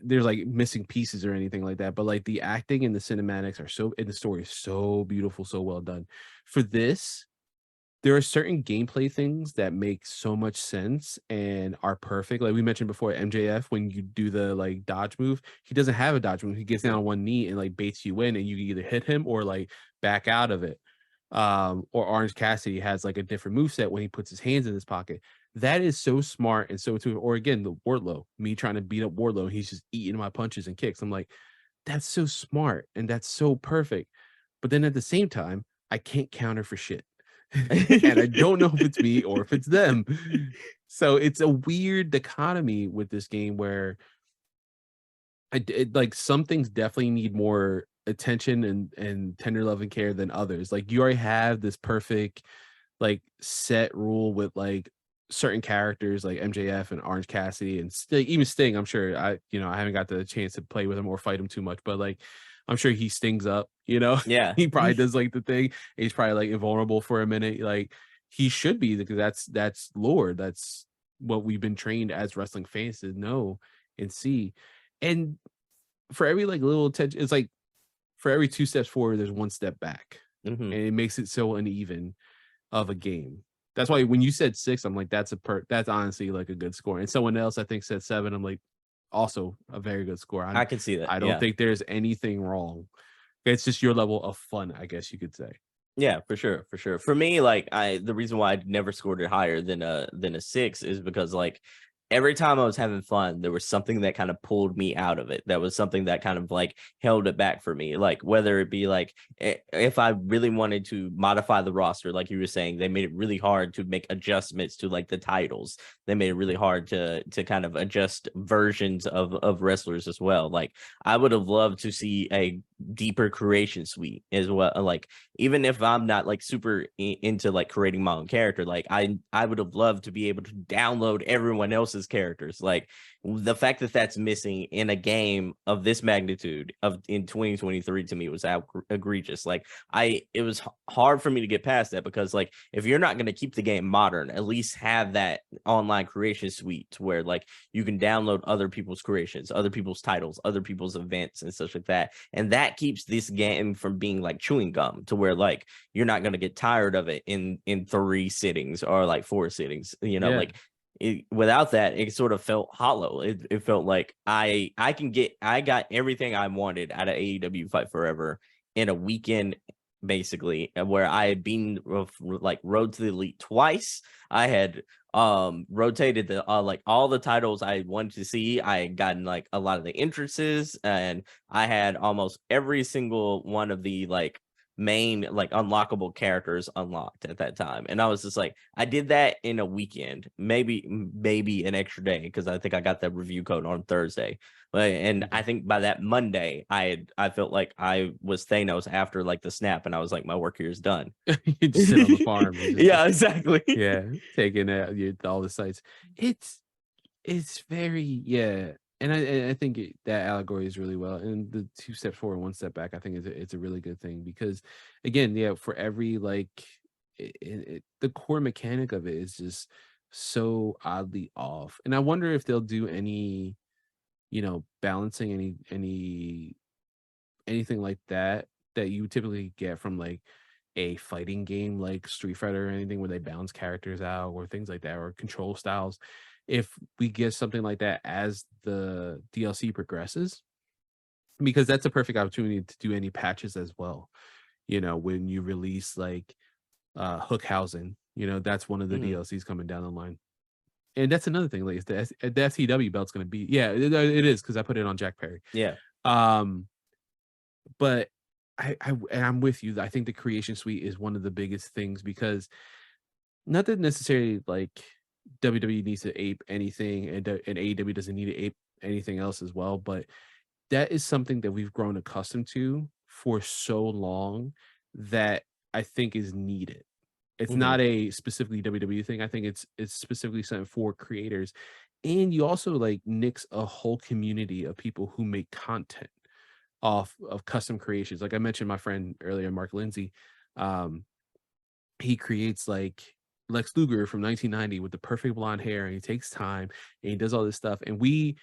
there's like missing pieces or anything like that, but like the acting and the cinematics are so, and the story is so beautiful, so well done. For this, there are certain gameplay things that make so much sense and are perfect. Like we mentioned before, MJF, when you do the like dodge move, he doesn't have a dodge move. He gets down on one knee and like baits you in, and you can either hit him or like back out of it. Or Orange Cassidy has like a different move set when he puts his hands in his pocket. That is so smart and so too. Or again, the Wardlow, me trying to beat up Wardlow, he's just eating my punches and kicks. I'm like, that's so smart and that's so perfect. But then at the same time, I can't counter for shit. And I don't know if it's me or if it's them. So it's a weird dichotomy with this game where like some things definitely need more attention and tender love and care than others. Like you already have this perfect like set rule with like certain characters like MJF and Orange Cassidy and even Sting. I'm sure I haven't got the chance to play with him or fight him too much, but like I'm sure he stings up, Yeah. he probably does like the thing. He's probably like invulnerable for a minute. Like he should be, because that's lore. That's what we've been trained as wrestling fans to know and see. And for every like little attention, it's like for every 2 steps forward, there's 1 step back. Mhm. And it makes it so uneven of a game. That's why when you said 6, I'm like, that's honestly like a good score. And someone else I think said 7. I'm like, also a very good score. I can see that. I don't Yeah. think there's anything wrong. It's just your level of fun, I guess you could say. Yeah, for sure, for sure. For me, like the reason why I never scored it higher than a 6 is because like every time I was having fun, there was something that kind of pulled me out of it. That was something that kind of like held it back for me. Like whether it be like if I really wanted to modify the roster, like you were saying, they made it really hard to make adjustments to like the titles. They made it really hard to kind of adjust versions of wrestlers as well. Like I would have loved to see a deeper creation suite as well. Like even if I'm not like super into like creating my own character, like I would have loved to be able to download everyone else's characters. Like the fact that that's missing in a game of this magnitude in 2023 to me was egregious. Like it was hard for me to get past that, because like if you're not going to keep the game modern, at least have that online creation suite where like you can download other people's creations, other people's titles, other people's events and such like that. And that keeps this game from being like chewing gum, to where like you're not going to get tired of it in 3 sittings or like 4 sittings, like without that, it sort of felt hollow. It felt like I got everything I wanted out of AEW Fight Forever in a weekend, basically, where I had been like Road to the Elite twice. I had rotated the like all the titles I wanted to see. I had gotten like a lot of the entrances, and I had almost every single one of the like main like unlockable characters unlocked at that time. And I was just like, I did that in a weekend, maybe an extra day, because I think I got that review code on Thursday. And I think by that Monday I felt like I was Thanos after like the snap, and I was like, my work here is done. You just sit on the farm. Yeah, exactly. Yeah, taking all the sites. It's very and I think that allegory is really well. And the 2 steps forward, 1 step back, I think it's a really good thing, because again, for every like the core mechanic of it is just so oddly off. And I wonder if they'll do any, balancing anything like that you typically get from like a fighting game like Street Fighter or anything, where they balance characters out or things like that, or control styles. If we get something like that as the DLC progresses, because that's a perfect opportunity to do any patches as well. When you release like Hookhausen, that's one of the DLCs coming down the line. And that's another thing, like the SCW belt's going to be, it is, because I put it on Jack Perry. Yeah. But I'm with you. I think the creation suite is one of the biggest things, because not that necessarily like WWE needs to ape anything, and AEW doesn't need to ape anything else as well, but that is something that we've grown accustomed to for so long that I think is needed. It's not a specifically WWE thing. I think it's specifically something for creators. And you also like nix a whole community of people who make content off of custom creations. Like I mentioned my friend earlier, Mark Lindsay. He creates like Lex Luger from 1990 with the perfect blonde hair, and he takes time and he does all this stuff. And we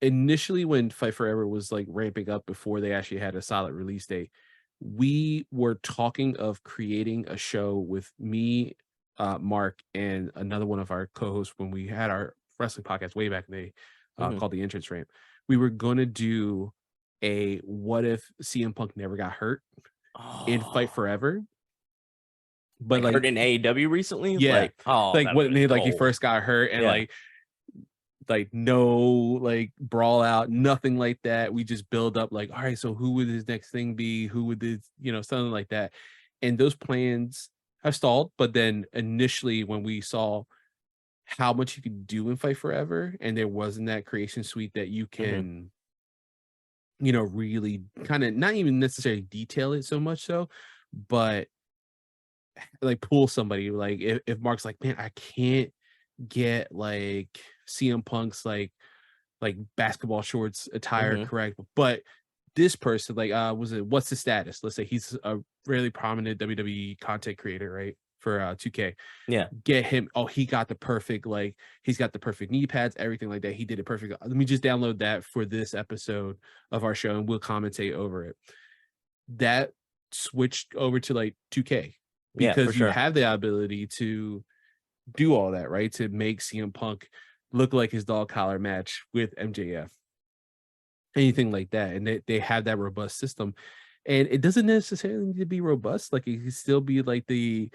initially, when Fight Forever was like ramping up before they actually had a solid release date, we were talking of creating a show with me, Mark, and another one of our co-hosts when we had our wrestling podcast way back in the day, called The Entrance Ramp. We were going to do a what if CM Punk never got hurt in Fight Forever. But like hurt in AEW recently? Yeah. Like what made like he first got hurt, and like no like brawl out, nothing like that. We just build up like, all right, so who would his next thing be? Who would this, something like that. And those plans have stalled. But then initially when we saw how much you could do in Fight Forever, and there wasn't that creation suite that you can, really kind of not even necessarily detail it so much so, but like pull somebody, like if Mark's like, man, I can't get like CM Punk's like basketball shorts attire correct, but this person like what's his status? Let's say he's a really prominent WWE content creator, right? For 2K. Yeah. Get him. Oh, he's got the perfect knee pads, everything like that. He did it perfect. Let me just download that for this episode of our show and we'll commentate over it. That switched over to like 2K, because you have the ability to do all that, right? To make CM Punk look like his dog collar match with MJF, anything like that. And they have that robust system, and it doesn't necessarily need to be robust. Like it can still be like the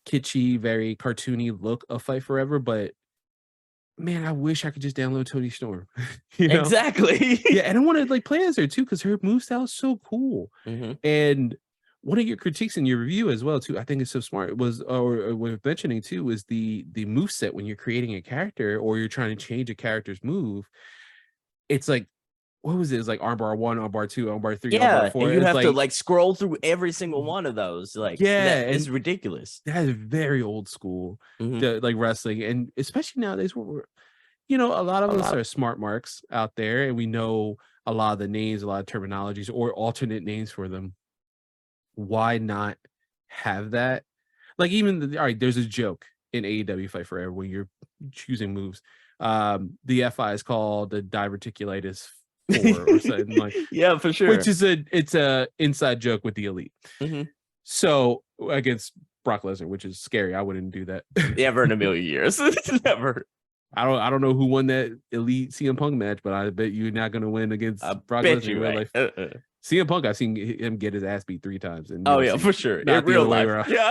kitschy, very cartoony look of Fight Forever, but man, I wish I could just download Toni Storm. Exactly. Yeah, and I want to like play as her too, because her move style is so cool. And one of your critiques in your review as well too, I think it's so smart, was or worth mentioning too, is the move set when you're creating a character or you're trying to change a character's move. It's like, what was it? It's like armbar 1, armbar 2, armbar 3, armbar 4. And you have to like scroll through every single one of those. Like, it's ridiculous. That is very old school, like wrestling, and especially nowadays where you know, a lot of us are smart marks out there, and we know a lot of the names, a lot of terminologies, or alternate names for them. Why not have that? Like, even all right, there's a joke in AEW Fight Forever when you're choosing moves. The FI is called the diverticulitis 4 or something like, Yeah, for sure. which is a inside joke with the Elite. Mm-hmm. So against Brock Lesnar, which is scary. I wouldn't do that. Never in a million years. Never. I don't know who won that Elite CM Punk match, but I bet you're not going to win against Brock Lesnar in real life. CM Punk, I've seen him get his ass beat 3 times. And oh yeah, for sure. Not in real life. Yeah.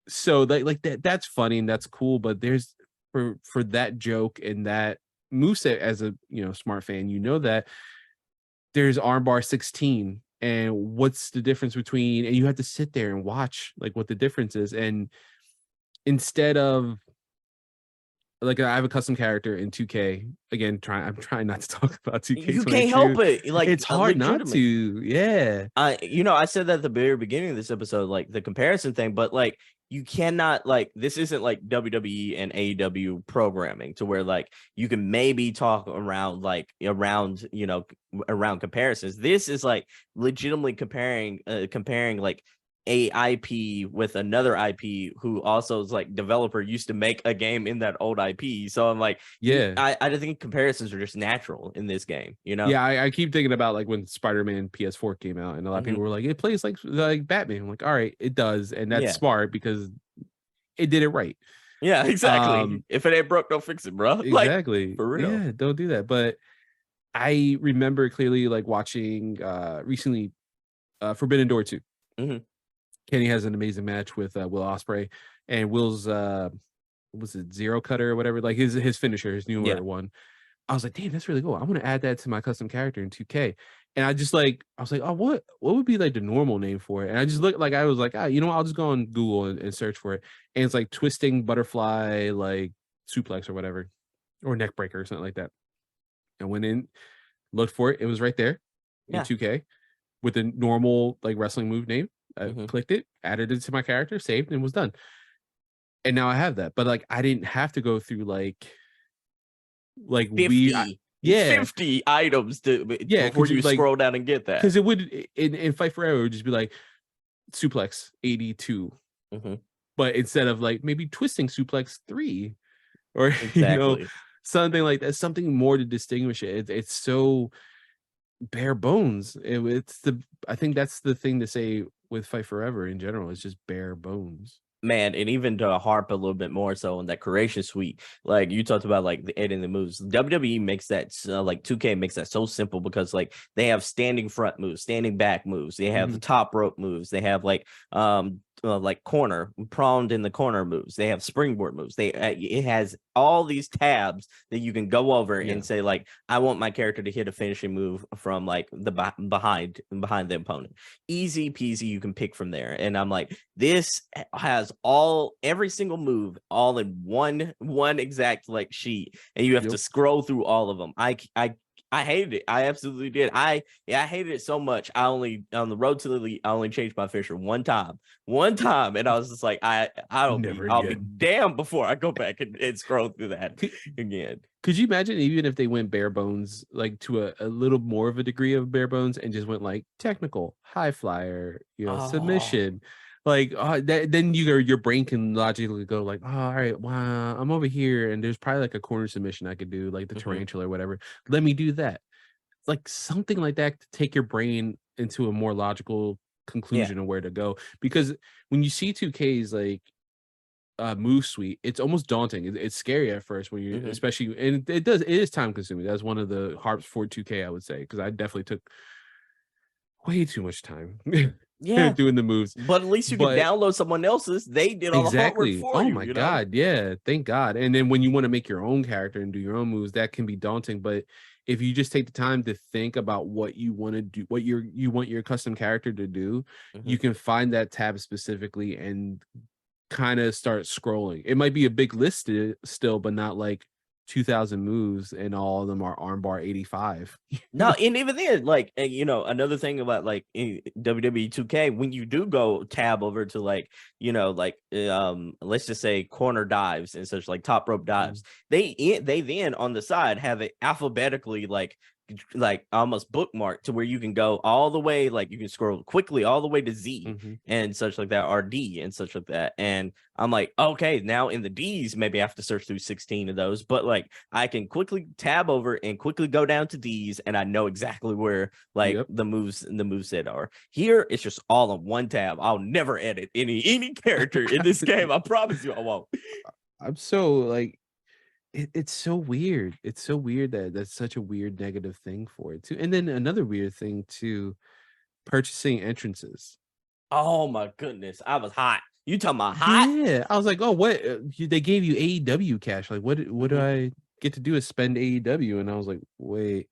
So that's funny and that's cool, but there's for that joke and that moveset, as a smart fan, that there's armbar 16, and what's the difference between, and you have to sit there and watch like what the difference is. And instead of, like, I have a custom character in 2K. Again, I'm trying not to talk about 2K. You can't help it. Like, it's hard not to. Yeah. I said that at the very beginning of this episode, like the comparison thing, but like you cannot, like, this isn't like WWE and AEW programming to where like you can maybe talk around comparisons. This is like legitimately comparing like a IP with another IP who also is like developer used to make a game in that old IP. So I'm like, yeah, I think comparisons are just natural in this game, Yeah, I keep thinking about like when Spider-Man PS4 came out, and a lot of people were like, it plays like Batman. I'm like, all right, it does, and that's smart because it did it right. Yeah, exactly. If it ain't broke, don't fix it, bro. Exactly. Like, for real. Yeah, don't do that. But I remember clearly like watching recently Forbidden Door 2. Mm-hmm. Kenny has an amazing match with Will Ospreay, and Will's was it Zero Cutter or whatever, like his finisher, his newer one. I was like, damn, that's really cool. I want to add that to my custom character in 2K. And I was like, oh, what would be like the normal name for it? And I just looked, like, I was like, I'll just go on Google and search for it. And it's like twisting butterfly, like suplex or whatever, or neck breaker or something like that. I went in, looked for it. It was right there in 2K with the normal like wrestling move name. I clicked it, added it to my character, saved, and was done. And now I have that. But like, I didn't have to go through like 50 items before you scroll down and get that. Because it would in Fight Forever, it would just be like suplex 82. But instead of like maybe twisting suplex 3 or something like that, something more to distinguish it. It's so bare bones. I think that's the thing to say with Fight Forever in general. It's just bare bones. Man, and even to harp a little bit more so on that creation suite, like you talked about, like the editing the moves. WWE makes that like 2K makes that so simple because like they have standing front moves, standing back moves, they have the top rope moves, they have like corner pronged in the corner moves, they have springboard moves. It has all these tabs that you can go over and say like, I want my character to hit a finishing move from like the behind the opponent. Easy peasy, you can pick from there. And I'm like, this has every single move all in one exact like sheet, and you have to scroll through all of them. I hated it. I absolutely did. I hated it so much. On the road to the Elite, I only changed my fisher one time, and I was just like, I'll be damned before I go back and scroll through that again. Could you imagine even if they went bare bones, like to a little more of a degree of bare bones, and just went like technical, high flyer, submission, like then your brain can logically go like, oh, all right, wow, I'm over here, and there's probably like a corner submission I could do, like the tarantula or whatever. Let me do that, like something like that, to take your brain into a more logical conclusion of where to go. Because when you see 2K's like move suite, it's almost daunting. It's scary at first when you especially, and it is time consuming. That's one of the harps for 2K, I would say, because I definitely took way too much time doing the moves. But at least you can download someone else's. They did all the hard work for you. Oh my god, yeah, thank God. And then when you want to make your own character and do your own moves, that can be daunting. But if you just take the time to think about what you want to do, what you want your custom character to do, you can find that tab specifically and kind of start scrolling. It might be a big list still, but not like 2,000 moves, and all of them are armbar 85. No, and even then, like, you know, another thing about like in WWE 2K, when you do go tab over to like, you know, like let's just say corner dives and such, like top rope dives, they then on the side have it alphabetically like almost bookmarked to where you can go all the way, like you can scroll quickly all the way to Z and such like that, or D and such like that. And I'm like, okay, now in the D's, maybe I have to search through 16 of those, but like I can quickly tab over and quickly go down to D's, and I know exactly where like the moves and the moveset are. Here, it's just all on one tab. I'll never edit any character in this game. I promise you I won't. I'm so like, it's so weird. It's so weird that that's such a weird negative thing for it too. And then another weird thing too, purchasing entrances. Oh my goodness, I was hot. You talking about hot? Yeah, I was like, oh, what? They gave you AEW cash. Like, what do I get to do is spend AEW? And I was like, wait.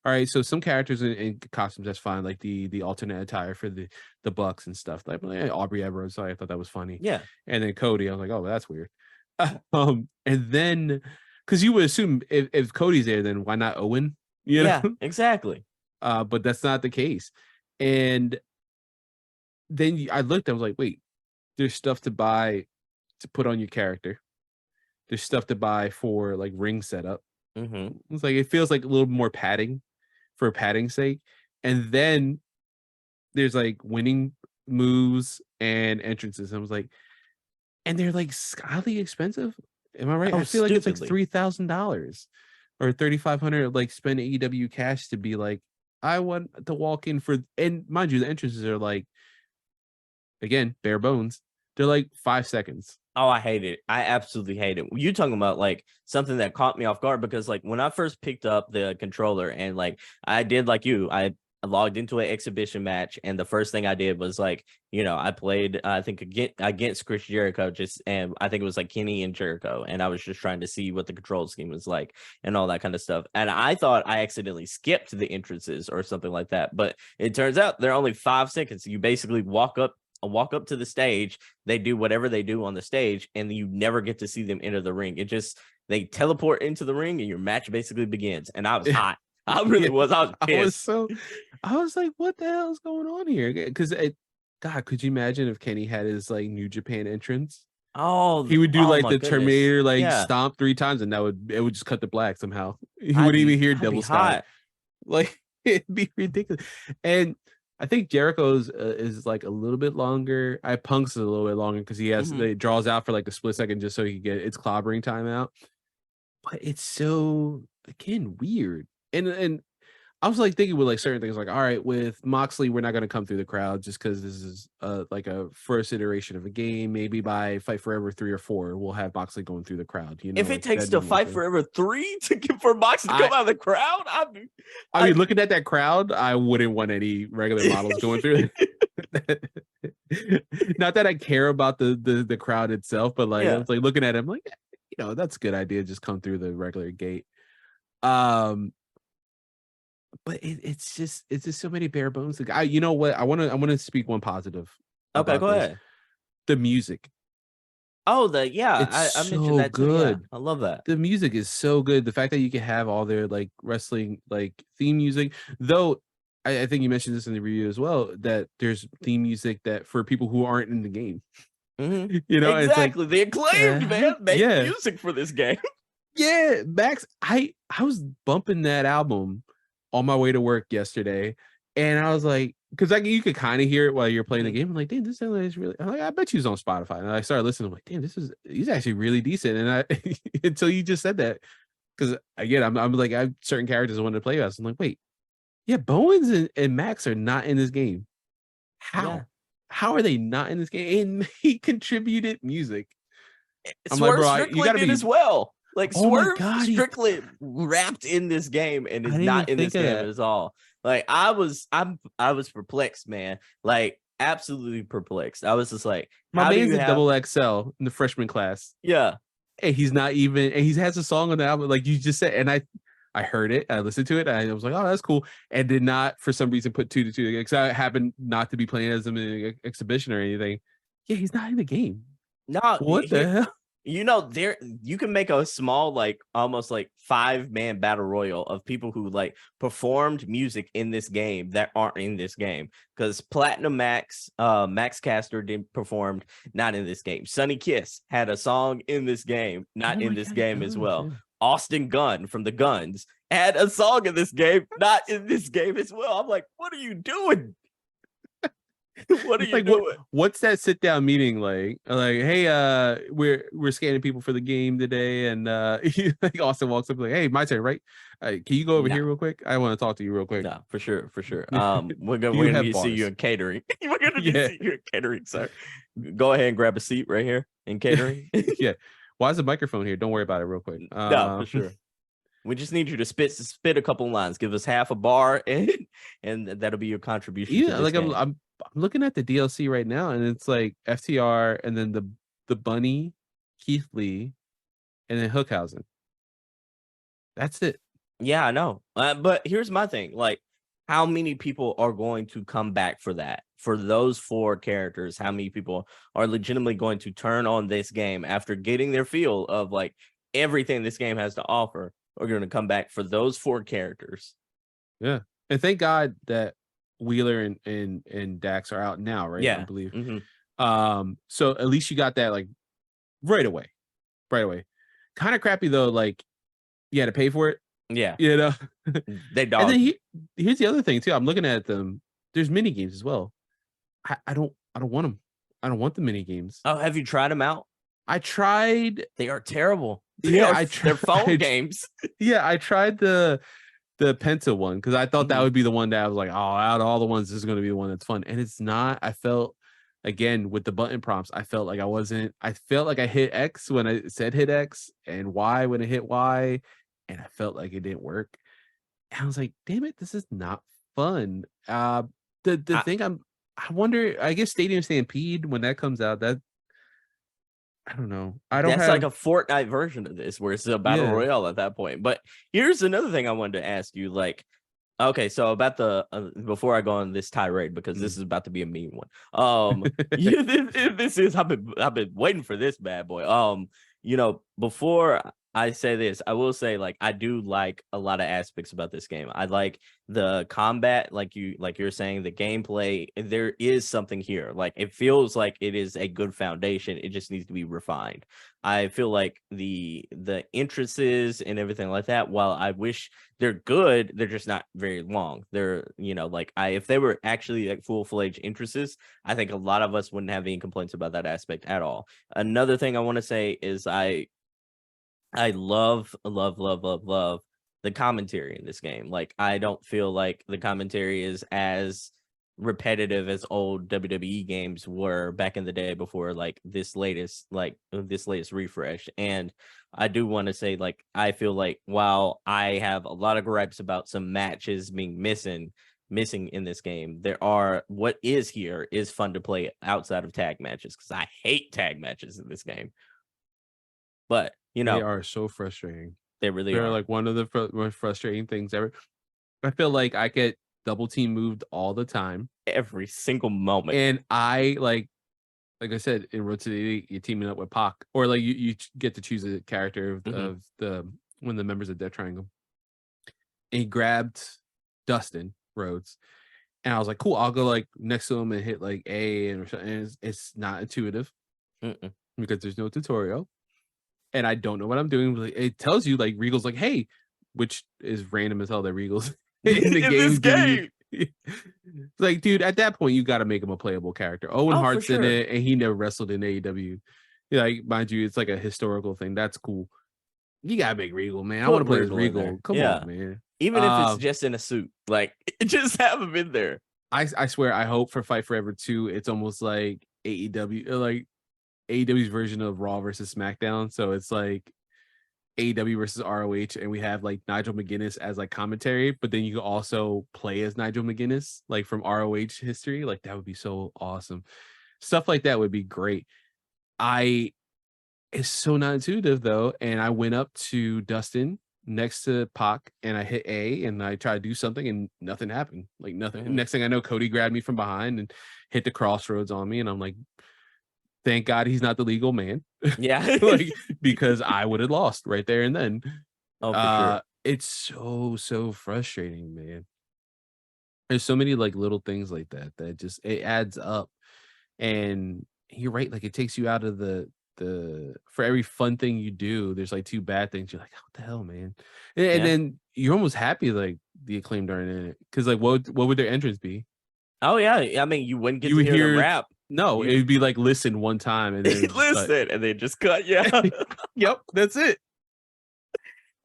All right, so some characters in costumes, that's fine. Like the alternate attire for the Bucks and stuff. Like Aubrey Everett, so I thought that was funny. Yeah. And then Cody, I was like, oh, that's weird. And then because you would assume if Cody's there, then why not Owen? You know? Yeah, exactly. But that's not the case. And then I looked, I was like, wait, there's stuff to buy to put on your character. There's stuff to buy for like ring setup. It's like it feels like a little more padding for padding's sake. And then there's like winning moves and entrances. I was like, and they're like highly expensive. Am I right? Oh, I feel like it's like stupidly. $3,000 or $3,500. Like spend AEW cash to be like, I want to walk in for, and mind you, the entrances are like, again, bare bones. They're like 5 seconds. Oh, I hate it. I absolutely hate it. You talking about like something that caught me off guard, because like when I first picked up the controller and like I did like you, I logged into an exhibition match, and the first thing I did was like, you know, I played I think against Chris Jericho, and I think it was like Kenny and Jericho, and I was just trying to see what the control scheme was like and all that kind of stuff. And I thought I accidentally skipped the entrances or something like that, but it turns out they're only 5 seconds. You basically walk up to the stage, they do whatever they do on the stage, and you never get to see them enter the ring. It just, they teleport into the ring and your match basically begins. And I was hot. I really was. I was pissed. I was like, what the hell is going on here? Because God, could you imagine if Kenny had his like New Japan entrance? Oh, he would do like the goodness. Terminator stomp 3 times, and it would just cut to black somehow. You wouldn't even hear Devil Sky. Like, it'd be ridiculous. And I think Jericho's is like a little bit longer. Punk's is a little bit longer because he has it draws out for like a split second just so he can get its clobbering time out. But it's so, again, weird. And I was like thinking with like certain things, like, all right, with Moxley, we're not going to come through the crowd just because this is like a first iteration of a game. Maybe by Fight Forever 3 or 4, we'll have Moxley going through the crowd. You know, if it takes to Fight Forever 3 for Moxley to come out of the crowd, I mean, looking at that crowd, I wouldn't want any regular models going through it. Not that I care about the crowd itself, but like I was like looking at him, like, you know, that's a good idea. Just come through the regular gate. But it's just so many bare bones. You know what? I want to speak one positive. Okay, go ahead. The music. Oh, I mentioned that good. Too. Yeah, I love that. The music is so good. The fact that you can have all their like wrestling like theme music, though I think you mentioned this in the review as well, that there's theme music that for people who aren't in the game. You know, exactly. It's like, the Acclaimed man make music for this game. Yeah, Max. I was bumping that album on my way to work yesterday, and I was like, because like you could kind of hear it while you're playing the game. I'm like, damn, this sound is really. I'm like, I bet you was on Spotify, and I started listening. I'm like, damn, he's actually really decent. And I until you just said that, because again, I'm like, I have certain characters I wanted to play as. I'm like, wait, yeah, Bowens and Max are not in this game. How? Yeah. How are they not in this game? And he contributed music. I'm like, bro, you gotta be as well. Like Swerve Strickland wrapped in this game and is not in this game at all. Like I was perplexed, man. Like absolutely perplexed. I was just like, my man's a double XL in the freshman class. Yeah. And he's not even, and he has a song on the album, like you just said. And I heard it, I listened to it, and I was like, oh, that's cool. And did not for some reason put 2 to 2 because I happened not to be playing as him in an exhibition or anything. Yeah, he's not in the game. No, what the hell? You know, there you can make a small, like almost like 5-man battle royal of people who like performed music in this game that aren't in this game. Because Platinum Max, Max Caster did performed not in this game. Sunny Kiss had a song in this game, not in this game as well. Austin Gunn from the Guns had a song in this game, not in this game as well. I'm like, what are you doing? What are you doing? What's that sit down meeting like? Like, hey, we're scanning people for the game today, and like Austin walks up like, hey, my turn, right? Can you go over here real quick? I want to talk to you real quick. No, for sure. We're gonna be see you in catering. We're gonna be see you in catering, sir. Go ahead and grab a seat right here in catering. Yeah. Why is the microphone here? Don't worry about it real quick. No, for sure. We just need you to spit a couple lines. Give us half a bar, and that'll be your contribution. Yeah, like I'm looking at the DLC right now, and it's like FTR, and then the Bunny, Keith Lee, and then Hookhausen. That's it. Yeah, I know. But here's my thing: like, how many people are going to come back for that? For those 4 characters, how many people are legitimately going to turn on this game after getting their feel of like everything this game has to offer? Are going to come back for those 4 characters? Yeah, and thank God that Wheeler and Dax are out now, right? Yeah, I believe. So at least you got that like right away. Kind of crappy though, like you had to pay for it. Yeah, you know, they don't. And then here's the other thing too. I'm looking at them. There's mini games as well. I don't want them. I don't want the mini games. Oh, have you tried them out? I tried. They are terrible. They're phone games. Yeah, I tried the Penta one because I thought that would be the one that I was like, oh, out of all the ones, this is going to be the one that's fun, and it's not. I felt again with the button prompts, I felt like I felt like I hit X when I said hit X and Y when I hit Y, and I felt like it didn't work. And I was like, damn it, this is not fun. The thing I wonder, I guess Stadium Stampede when that comes out, that I don't know. That's like a Fortnite version of this where it's a battle royale at that point. But here's another thing I wanted to ask you. Like, okay, so about the before I go on this tirade, because this is about to be a mean one. This is I've been waiting for this bad boy. Before I say this, I will say like I do like a lot of aspects about this game. I like the combat, like you're saying, the gameplay. There is something here. Like it feels like it is a good foundation. It just needs to be refined. I feel like the entrances and everything like that, while I wish they're good, they're just not very long. They're, if they were actually like full-fledged entrances, I think a lot of us wouldn't have any complaints about that aspect at all. Another thing I want to say is I love the commentary in this game. Like, I don't feel like the commentary is as repetitive as old WWE games were back in the day before like this latest refresh. And I do want to say, like, I feel like while I have a lot of gripes about some matches being missing in this game, what is here is fun to play outside of tag matches, because I hate tag matches in this game. But they are so frustrating. They're like one of the most frustrating things ever. I feel like I get double team moved all the time, every single moment, and I like I said in Road to the Elite, you're teaming up with Pac, or like you get to choose a character of the one of the members of Death Triangle. And he grabbed Dustin Rhodes, and I was like, cool, I'll go like next to him and hit like A, and it's not intuitive because there's no tutorial. And I don't know what I'm doing. But it tells you like Regal's like, hey, which is random as hell that Regal's in the game. Like, dude, at that point you got to make him a playable character. Owen Hart's in it, and he never wrestled in AEW. Like, mind you, it's like a historical thing. That's cool. You gotta make Regal, man. I want to play as Regal. Come on, man. Even if it's just in a suit, like, just have him in there. I swear, I hope for Fight Forever 2, it's almost like AEW, like AEW's version of Raw versus SmackDown. So it's like AEW versus ROH, and we have like Nigel McGuinness as like commentary, but then you can also play as Nigel McGuinness, like from ROH history. Like, that would be so awesome. Stuff like that would be great. It's so not intuitive though. And I went up to Dustin next to Pac, and I hit A, and I tried to do something, and nothing happened. Like, nothing. Next thing I know, Cody grabbed me from behind and hit the crossroads on me, and I'm like, thank God he's not the legal man. Yeah. Like, because I would have lost right there and then. Oh, for sure. It's so frustrating, man. There's so many like little things like that just it adds up. And you're right, like it takes you out of the for every fun thing you do, there's like 2 bad things. You're like, what the hell, man? And Yeah. then you're almost happy like the Acclaimed aren't in it. Cause like what would their entrance be? Oh yeah. I mean, you wouldn't get You to would hear them hear rap. no, You it would be like listen one time and then just cut. listen, and they just cut. Yeah. Yep, that's it.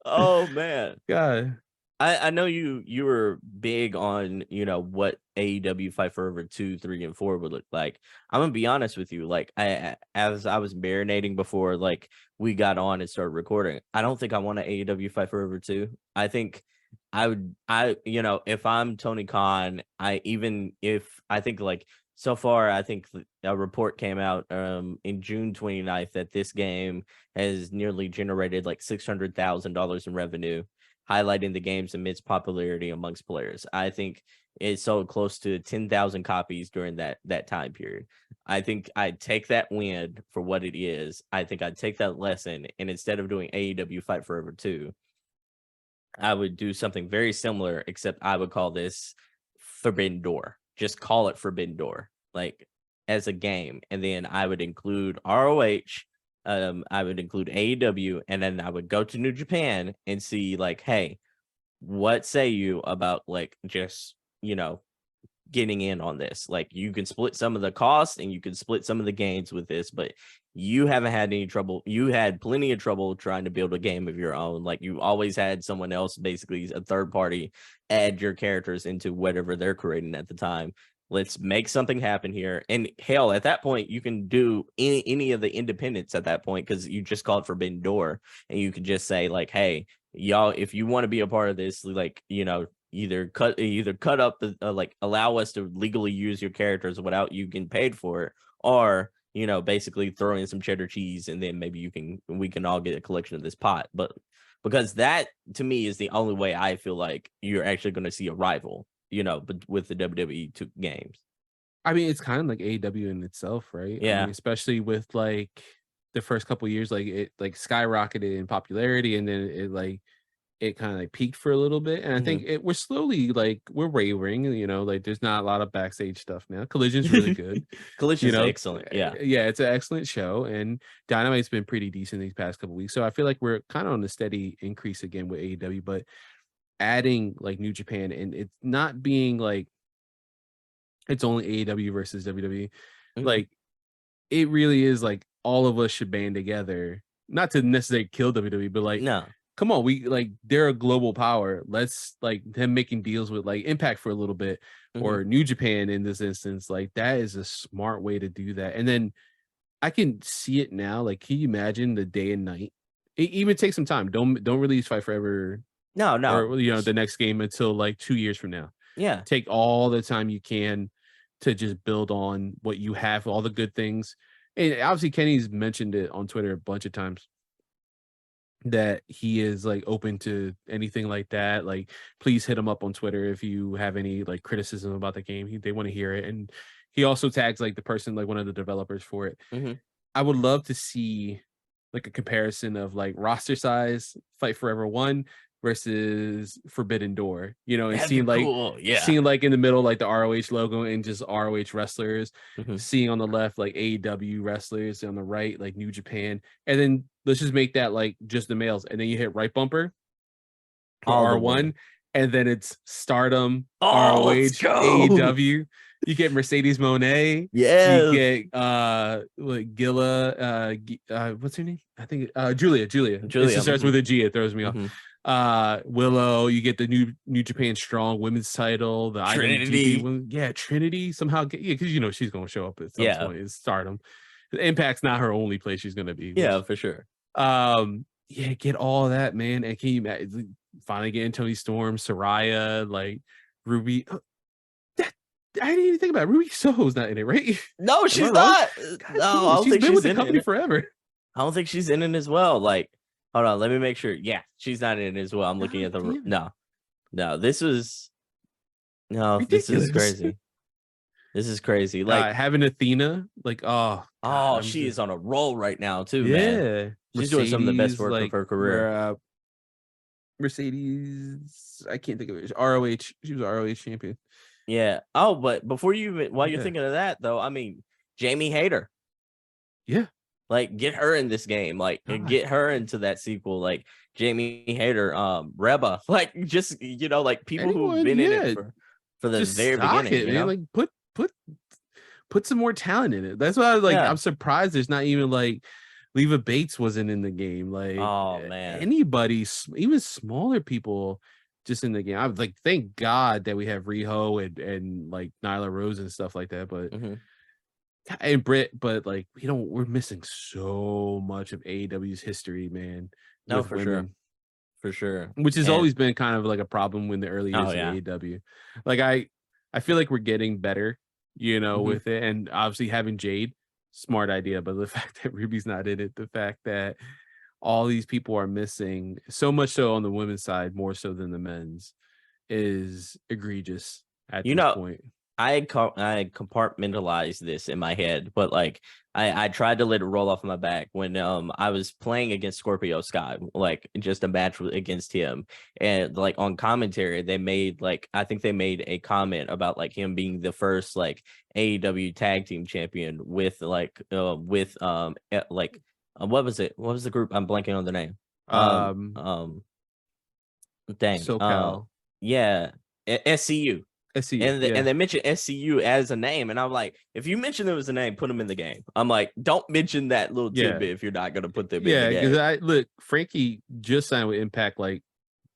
Oh man. God. I know you were big on, what AEW Fight Forever 2, 3, and 4 would look like. I'm gonna be honest with you. Like as I was marinating before like we got on and started recording, I don't think I want an AEW Fight Forever 2. I think if I'm Tony Khan, I think like so far, I think a report came out in June 29th that this game has nearly generated like $600,000 in revenue, highlighting the game's immense popularity amongst players. I think it sold close to 10,000 copies during that time period. I think I'd take that win for what it is. I think I'd take that lesson, and instead of doing AEW Fight Forever 2, I would do something very similar, except I would call this Forbidden Door. Just call it Forbidden Door, like as a game, and then I would include ROH. I would include AEW, and then I would go to New Japan and see like, hey, what say you about like just getting in on this? Like, you can split some of the costs and you can split some of the gains with this, but you haven't had any trouble. You had plenty of trouble trying to build a game of your own. Like, you always had someone else, basically a third party, add your characters into whatever they're creating at the time. Let's make something happen here. And hell, at that point, you can do any of the independents at that point, because you just called Forbidden Door, and you can just say like, hey, y'all, if you want to be a part of this, like, either cut up the like allow us to legally use your characters without you getting paid for it, or basically throw in some cheddar cheese, and then maybe we can all get a collection of this pot. But because that to me is the only way I feel like you're actually going to see a rival, but with the WWE 2 games. I mean, it's kind of like AEW in itself, right? Yeah. I mean, especially with like the first couple of years, like it like skyrocketed in popularity, and then it kind of like peaked for a little bit. And I think we're slowly like we're wavering, like there's not a lot of backstage stuff now. Collision's really good. Collision's excellent. Yeah. Yeah, it's an excellent show, and Dynamite's been pretty decent these past couple of weeks. So I feel like we're kind of on a steady increase again with AEW, but adding like New Japan, and it's not being like it's only AEW versus WWE. Like, it really is like all of us should band together, not to necessarily kill WWE, but like, no, come on, we like they're a global power. Let's like them making deals with like Impact for a little bit, or New Japan in this instance. Like, that is a smart way to do that. And then I can see it now. Like, can you imagine the day and night? It even takes some time. Don't release Fight Forever. No. Or the next game until like 2 years from now. Yeah. Take all the time you can to just build on what you have, all the good things. And obviously Kenny's mentioned it on Twitter a bunch of times that he is like open to anything like that. Like, please hit him up on Twitter if you have any like criticism about the game. They want to hear it. And he also tags like the person, like one of the developers for it. I would love to see like a comparison of like roster size Fight Forever 1 versus Forbidden Door, and seeing like cool. Yeah. seeing like in the middle like the ROH logo and just ROH wrestlers, seeing on the left like AEW wrestlers, on the right like New Japan, and then let's just make that like just the males, and then you hit right bumper for R1, and then it's Stardom, ROH, AEW. You get Mercedes Moné. Yeah. You get like Gilla, what's her name? I think Julia. It starts with a G. It throws me off. Willow. You get the New Japan Strong Women's title. The Trinity. Trinity somehow. Because she's going to show up at some point. It's Stardom. The Impact's not her only place she's going to be. Yeah, for sure. Get all that, man. And can you finally get in Tony Storm, Saraya, like Ruby? I didn't even think about it. Ruby Soho's not in it, right? No, she's not. God, no, I don't think she's with the company forever. I don't think she's in it as well. Like, hold on, let me make sure. Yeah, she's not in it as well. I'm looking at the no. This is crazy. This is crazy. Like having Athena, like, oh God, she is on a roll right now too, man. yeah. She's doing some of the best work like, of her career. where Mercedes, I can't think of it. ROH, she was ROH champion. Yeah. Oh, but before while you're Yeah. thinking of that though, I mean, Jamie Hayter. Yeah. Like, get her in this game, like, and God. get her into that sequel, like Jamie Hayter, Reba, like, just like people who've been in it for the just very stock beginning. it, man. Like, put some more talent in it. That's why I was like, Yeah. I'm surprised there's not even like Leva Bates wasn't in the game. Like, oh man, anybody, even smaller people, just in the game. I was like, thank God that we have Riho and like Nyla Rose and stuff like that. But and Britt, but like we're missing so much of AEW's history, man. No, with for women. sure. For sure. Which has always been kind of like a problem in the early years of AEW. Like I feel like we're getting better, with it. And obviously having Jade, smart idea. But the fact that Ruby's not in it, the fact that all these people are missing, so much so on the women's side, more so than the men's, is egregious at this point. I compartmentalized this in my head, but like I tried to let it roll off my back when I was playing against Scorpio Sky, like just a match against him, and like on commentary they made I think they made a comment about like him being the first like AEW tag team champion with what was it? What was the group? I'm blanking on the name. Dang. SoCal. Yeah, SCU. And they mentioned SCU as a name, and I'm like, if you mention them as a name, put them in the game. I'm like, don't mention that little tidbit if you're not gonna put them in the game. Yeah, because Frankie just signed with Impact like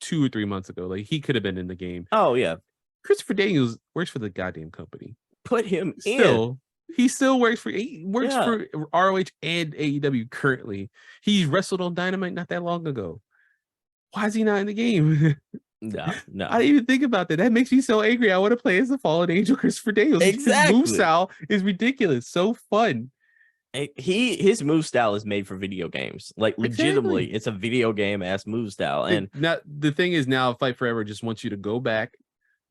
2 or 3 months ago. Like, he could have been in the game. Oh yeah, Christopher Daniels works for the goddamn company. Put him in. He still works for for ROH and AEW currently. He wrestled on Dynamite not that long ago. Why is he not in the game? No. I didn't even think about that. That makes me so angry. I want to play as the Fallen Angel, Christopher Daniels. Exactly. His move style is ridiculous. So fun. His move style is made for video games. Like, legitimately, it's a video game ass move style. And now the thing is, now Fight Forever just wants you to go back,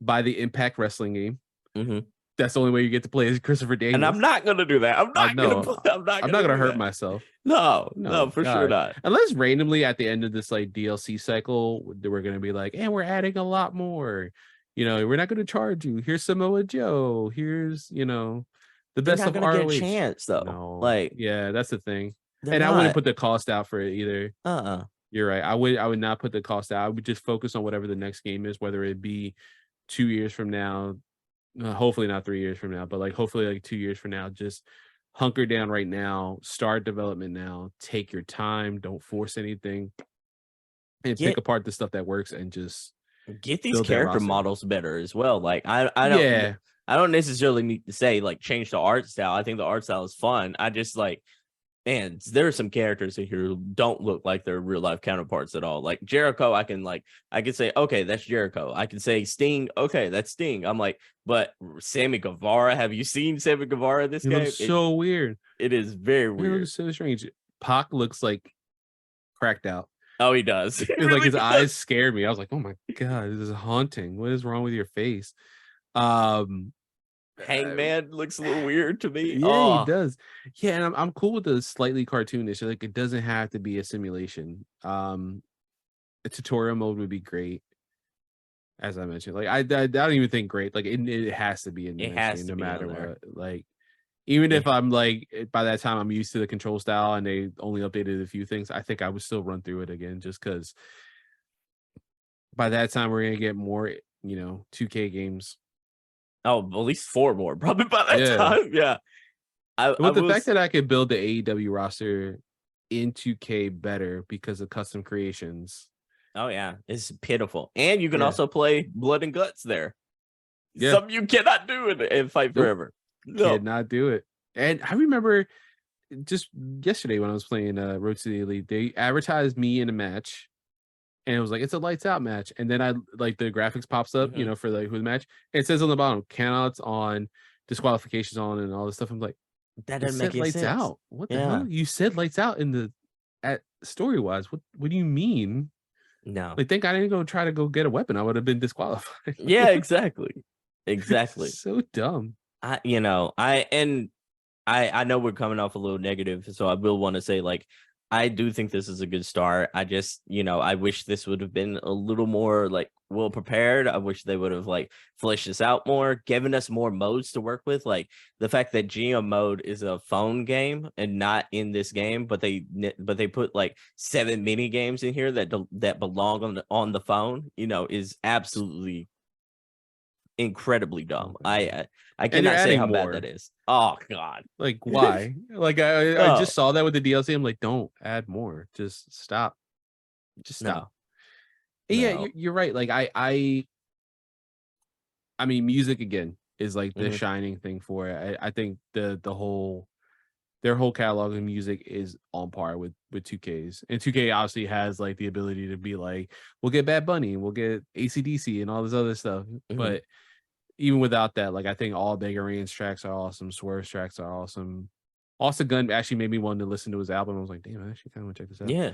buy the Impact Wrestling game. That's the only way you get to play as Christopher Daniels. And I'm not gonna do that. I'm not gonna hurt myself. No, for sure not. Unless randomly at the end of this like DLC cycle, we're gonna be like, and we're adding a lot more. We're not gonna charge you. Here's Samoa Joe. Here's the best of ROH. Get a chance though. No. Yeah, that's the thing. And I wouldn't put the cost out for it either. You're right. I would not put the cost out. I would just focus on whatever the next game is, whether it be 2 years from now. Hopefully not 3 years from now, but like hopefully like 2 years from now. Just hunker down right now, start development now, take your time, don't force anything, and pick apart the stuff that works and just get these character models better as well. Like I don't necessarily need to say like change the art style. I think the art style is fun. I just like, man, there are some characters in here who don't look like their real life counterparts at all. Like Jericho, I can say, okay, that's Jericho. I can say Sting, okay, that's Sting. I'm like, but Sammy Guevara, have you seen Sammy Guevara in this game? Looks so weird. It is very weird. It looks so strange. Pac looks like cracked out. Oh, he does. It really like his eyes scared me. I was like, oh my God, this is haunting. What is wrong with your face? Hangman looks a little weird to me. Yeah, he does. Yeah, and I'm cool with the slightly cartoonish. Like, it doesn't have to be a simulation. A tutorial mode would be great, as I mentioned. Like, I don't even think great. Like, it has to be in there. It has to, no matter what. Like, even if I'm like, by that time I'm used to the control style and they only updated a few things, I think I would still run through it again, just because by that time we're gonna get more, 2K games. Oh, at least 4 more, probably by that time. Yeah. The fact that I could build the AEW roster in 2K better because of custom creations. Oh, yeah. It's pitiful. And you can also play Blood and Guts there. Yeah. Something you cannot do in Fight Forever. No. Cannot do it. And I remember just yesterday when I was playing Road to the Elite, they advertised me in a match. And it was like, it's a lights out match. And then I like the graphics pops up, for the match. And it says on the bottom, countouts on, disqualifications on, and all this stuff. I'm like, that doesn't make lights sense. Out. What the hell? You said lights out at story wise. What do you mean? No. Like, think I didn't try to go get a weapon. I would have been disqualified. Yeah, exactly. Exactly. So dumb. I know we're coming off a little negative, so I will want to say, like, I do think this is a good start. I just, I wish this would have been a little more like well prepared. I wish they would have like fleshed this out more, given us more modes to work with. Like the fact that GM mode is a phone game and not in this game, but they put like 7 mini games in here that belong on the phone, is absolutely incredibly dumb. I And they're cannot say adding how bad more. that is. Oh God. Like why? Like I Oh, just saw that with the DLC. I'm like, don't add more. Just stop. Just stop. no, Yeah, no. you're right. Like I mean, music again is like the Mhm. shining thing for it. I think their whole catalog of music is on par with 2K's. And 2K obviously has like the ability to be like, we'll get Bad Bunny, we'll get AC/DC and all this other stuff. Mhm. But even without that, like I think all Bangarang's tracks are awesome, Swerve's tracks are awesome. Austin Gunn actually made me want to listen to his album. I was like, damn, I actually kind of want to check this out. Yeah.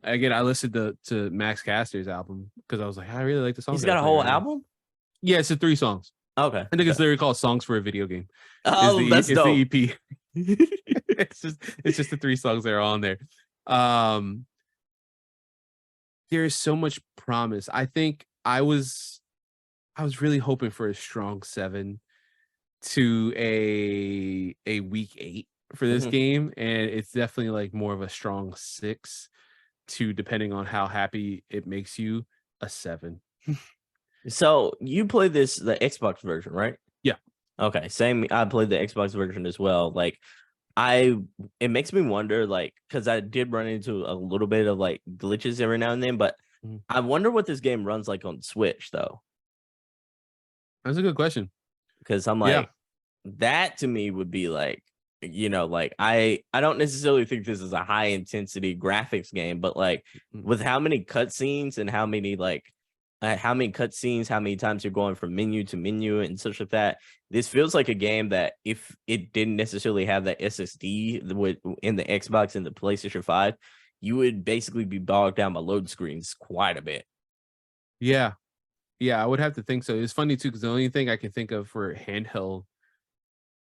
Again, I listened to Max Caster's album because I was like, I really like the songs He's that are got a playing whole right now. album? Yeah, it's 3 songs. Okay. I think it's literally called "Songs for a Video Game." Oh, that's It's dope. the EP. It's just the 3 songs that are on there. There is so much promise. I think I was really hoping for a strong 7 to a weak 8 for this Mhm. game, and it's definitely like more of a strong 6 to, depending on how happy it makes you, a 7. So you played the Xbox version, right? Yeah. Okay, same. I played the Xbox version as well. Like, it makes me wonder, like, because I did run into a little bit of like glitches every now and then, but Mhm. I wonder what this game runs like on Switch though, That's a good question. because I'm Yeah. like, that to me would be like, like I don't necessarily think this is a high intensity graphics game, but like Mm. with how many cutscenes and how many cutscenes, how many times you're going from menu to menu and such like that. This feels like a game that if it didn't necessarily have that SSD in the Xbox and the PlayStation 5, you would basically be bogged down by load screens quite a bit. Yeah. Yeah, I would have to think so. It's funny too, because the only thing I can think of for handheld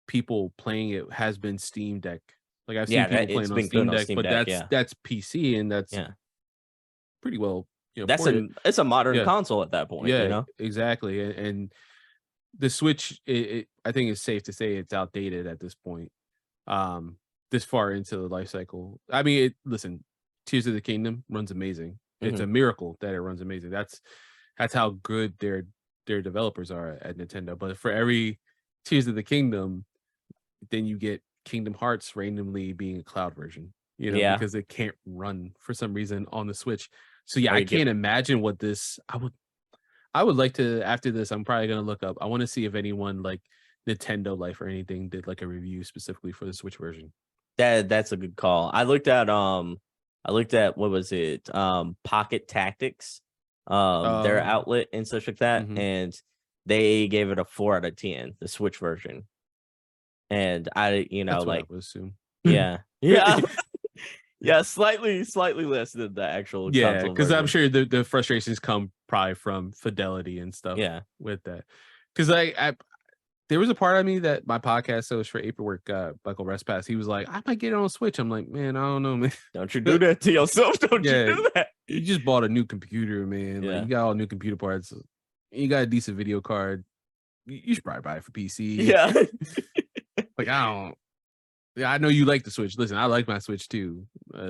people playing it has been Steam Deck. Like I've seen Yeah, people it's playing on been good Steam on Deck, Steam but Deck. Yeah, that's PC and that's yeah. pretty well, That's ported. it's a modern Yeah, console at that point, yeah, exactly. And the Switch, I think it's safe to say it's outdated at this point. This far into the life cycle. I mean, listen, Tears of the Kingdom runs amazing. It's Mhm. a miracle that it runs amazing. That's how good their developers are at Nintendo. But for every Tears of the Kingdom, then you get Kingdom Hearts randomly being a cloud version, Yeah. because it can't run for some reason on the Switch. So yeah, Or I you get can't imagine what this. I would like to, after this, I'm probably gonna look up. I want to see if anyone like Nintendo Life or anything did like a review specifically for the Switch version. that's a good call. I looked at what was it? Pocket Tactics, their Oh, outlet and such like that, mhm. and they gave it a 4 out of 10, the Switch version. And That's what I like, would assume. yeah. Yeah. Yeah, slightly less than the actual Yeah, console because I'm version. sure the frustrations come probably from fidelity and stuff Yeah. with that. Because I there was a part of me that my podcast host for Paperwork, Michael Restpass, he was like, I might get it on Switch. I'm like, man, I don't know, man. Don't you do that to yourself. Don't you Yeah, do that. you just bought a new computer, man. Like Yeah. you got all new computer parts. You got a decent video card. You should probably buy it for PC. Yeah. Like I don't. Yeah, I know you like the Switch. Listen, I like my Switch too,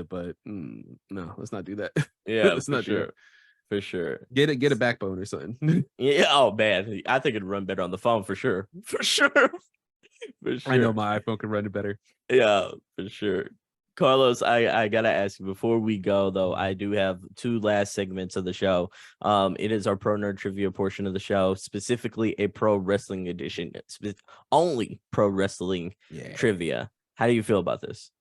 but no, let's not do that. Yeah, Let's for not do that. sure. For sure. Get a backbone or something. Yeah. Oh man, I think it'd run better on the phone for sure. For sure. For I know sure. my iPhone can run it better. Yeah, for sure. Carlos, I gotta ask you before we go though. I do have 2 last segments of the show. It is our pro nerd trivia portion of the show, specifically a pro wrestling edition, only pro wrestling Yeah. trivia. How do you feel about this?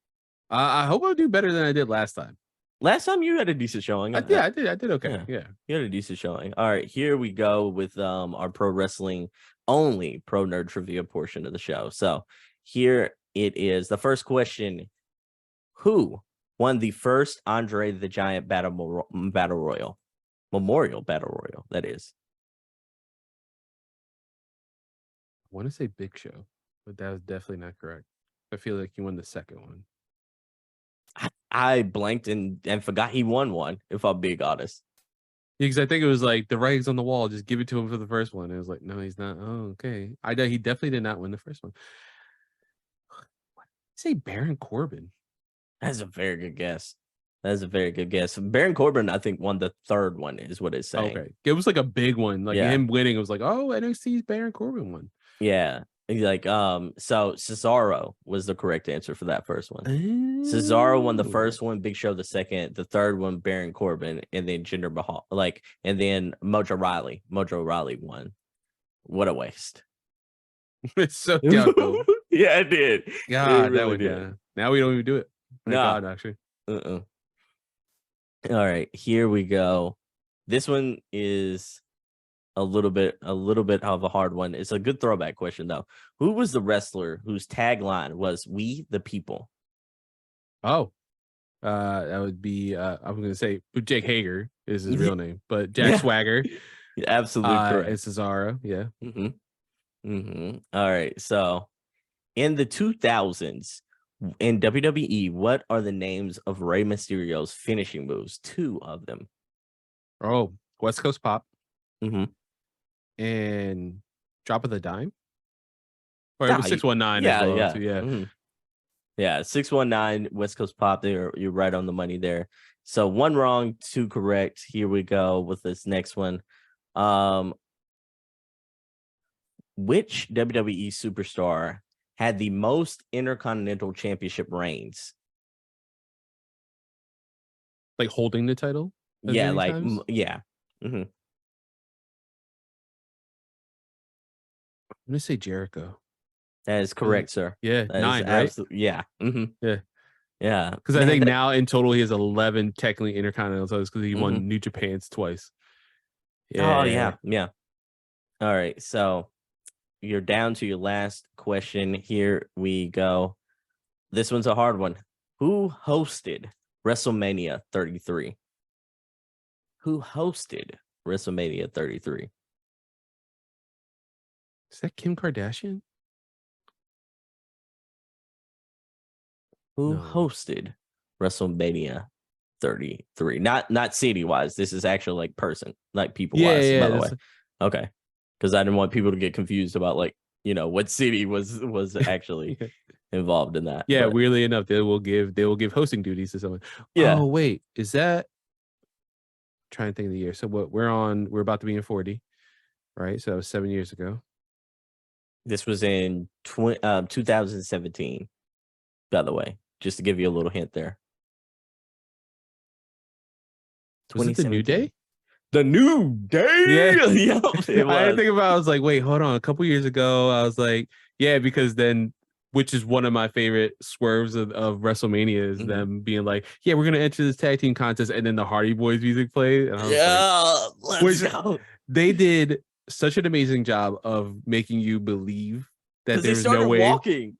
I hope I'll do better than I did last time. Last time you had a decent showing. I did okay. Yeah, Yeah. you had a decent showing. All right, here we go with our pro wrestling only pro nerd trivia portion of the show. So here it is. The first question: who won the first Andre the Giant battle royal? Memorial battle royal, that is. want to say Big Show, but that was definitely not correct. I feel like he won the second one. I blanked and forgot he won one, if I'm being honest. Because I think it was like the writing's on the wall. Just give it to him for the first one. And it was like, no, he's not. Oh, okay. I know he definitely did not win the first one. Say Baron Corbin. That's a very good guess. That's a very good guess. Baron Corbin, I think, won the third one, is what it's saying. Okay. It was like a big one. Like him winning, it was like, oh, NXT's Baron Corbin won. Yeah. Like, so Cesaro was the correct answer for that first one. Cesaro won the first one, Big Show the second, the third one, Baron Corbin, and then Jinder Mahal, and then Mojo Riley. Mojo Riley won. What a waste. It's so doubtful. Yeah, it did. God, really that would, yeah. Now we don't even do it. Thank God, actually. All right, here we go. This one is a little bit of a hard one. It's a good throwback question though. Who was the wrestler whose tagline was "We the People"? Oh, that would be I'm gonna say Jake Hager is his real name, but Jack Swagger. Absolutely correct. And Cesaro, yeah. All right, so in the 2000s in WWE, what are the names of Rey Mysterio's finishing moves? 2 of them. Oh, West Coast Pop. And Drop of the Dime. Or it was 619 as well. Yeah. Yeah, 619 West Coast Pop. There, you're right on the money there. So 1 wrong, 2 correct. Here we go with this next one. Which WWE superstar had the most Intercontinental Championship reigns? Like holding the title? Yeah, like yeah. I'm gonna say Jericho. That is correct, sir. Yeah, that 9, right? Yeah. Yeah. Because I think now in total he has 11 technically Intercontinental titles because he won New Japan's twice. Yeah. Oh yeah. All right, so you're down to your last question. Here we go. This one's a hard one. Who hosted WrestleMania 33? Who hosted WrestleMania 33? Is that Kim Kardashian? Who hosted WrestleMania 33? Not city wise. This is actually like person, like people wise, by the way. Okay. Because I didn't want people to get confused about what city was actually involved in that. Yeah, weirdly enough, they will give hosting duties to someone. Yeah. Oh, wait, is that I'm trying to think of the year. So what we're about to be in 40, right? So that was 7 years ago. This was in 2017, by the way, just to give you a little hint there. Was it the New Day? The New Day. Yeah. I didn't think about it. I was like, wait, hold on. A couple years ago, I was like, yeah, because then, which is one of my favorite swerves of WrestleMania is them being like, yeah, we're going to enter this tag team contest. And then the Hardy Boys music played. And I was let's go. They did such an amazing job of making you believe that there's no way. Walking.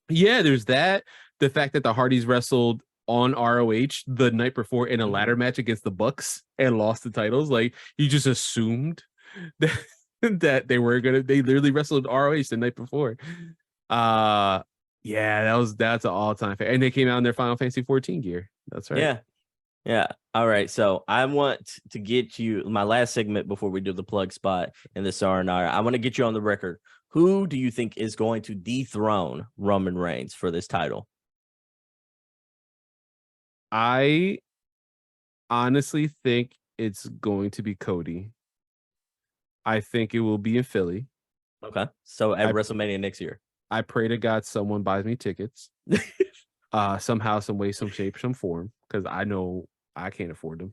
Yeah, there's that. The fact that the Hardys wrestled on ROH the night before in a ladder match against the Bucks and lost the titles. Like, you just assumed that they literally wrestled ROH the night before. Yeah, that's an all-time favorite. And they came out in their Final Fantasy 14 gear. That's right. Yeah. All right. So I want to get you my last segment before we do the plug spot in the R&R. I want to get you on the record. Who do you think is going to dethrone Roman Reigns for this title? I honestly think it's going to be Cody. I think it will be in Philly. Okay. So at WrestleMania next year. I pray to God someone buys me tickets. Somehow, some way, some shape, some form, because I know I can't afford them.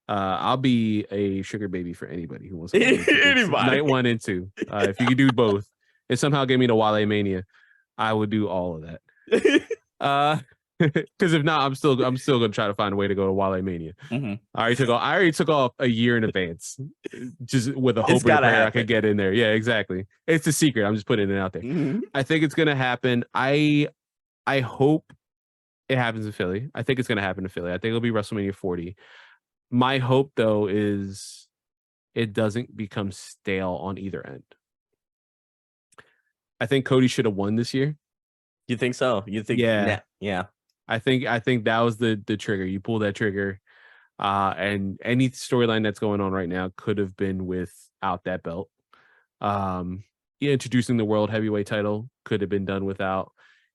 I'll be a sugar baby for anybody who wants to anybody. Night 1 and 2. If you could do both and somehow get me to Wale Mania, I would do all of that. Because if not, I'm still gonna try to find a way to go to Wale Mania. I already took off a year in advance, just with a hope and prayer I could get in there. Yeah, exactly. It's a secret. I'm just putting it out there. I think it's gonna happen. I hope it happens in Philly. I think it's gonna happen in Philly. I think it'll be WrestleMania 40. My hope though is it doesn't become stale on either end. I think Cody should have won this year. You think so? You think? Yeah. Yeah. I think that was the trigger. You pull that trigger, and any storyline that's going on right now could have been without that belt. Introducing the world heavyweight title could have been done without,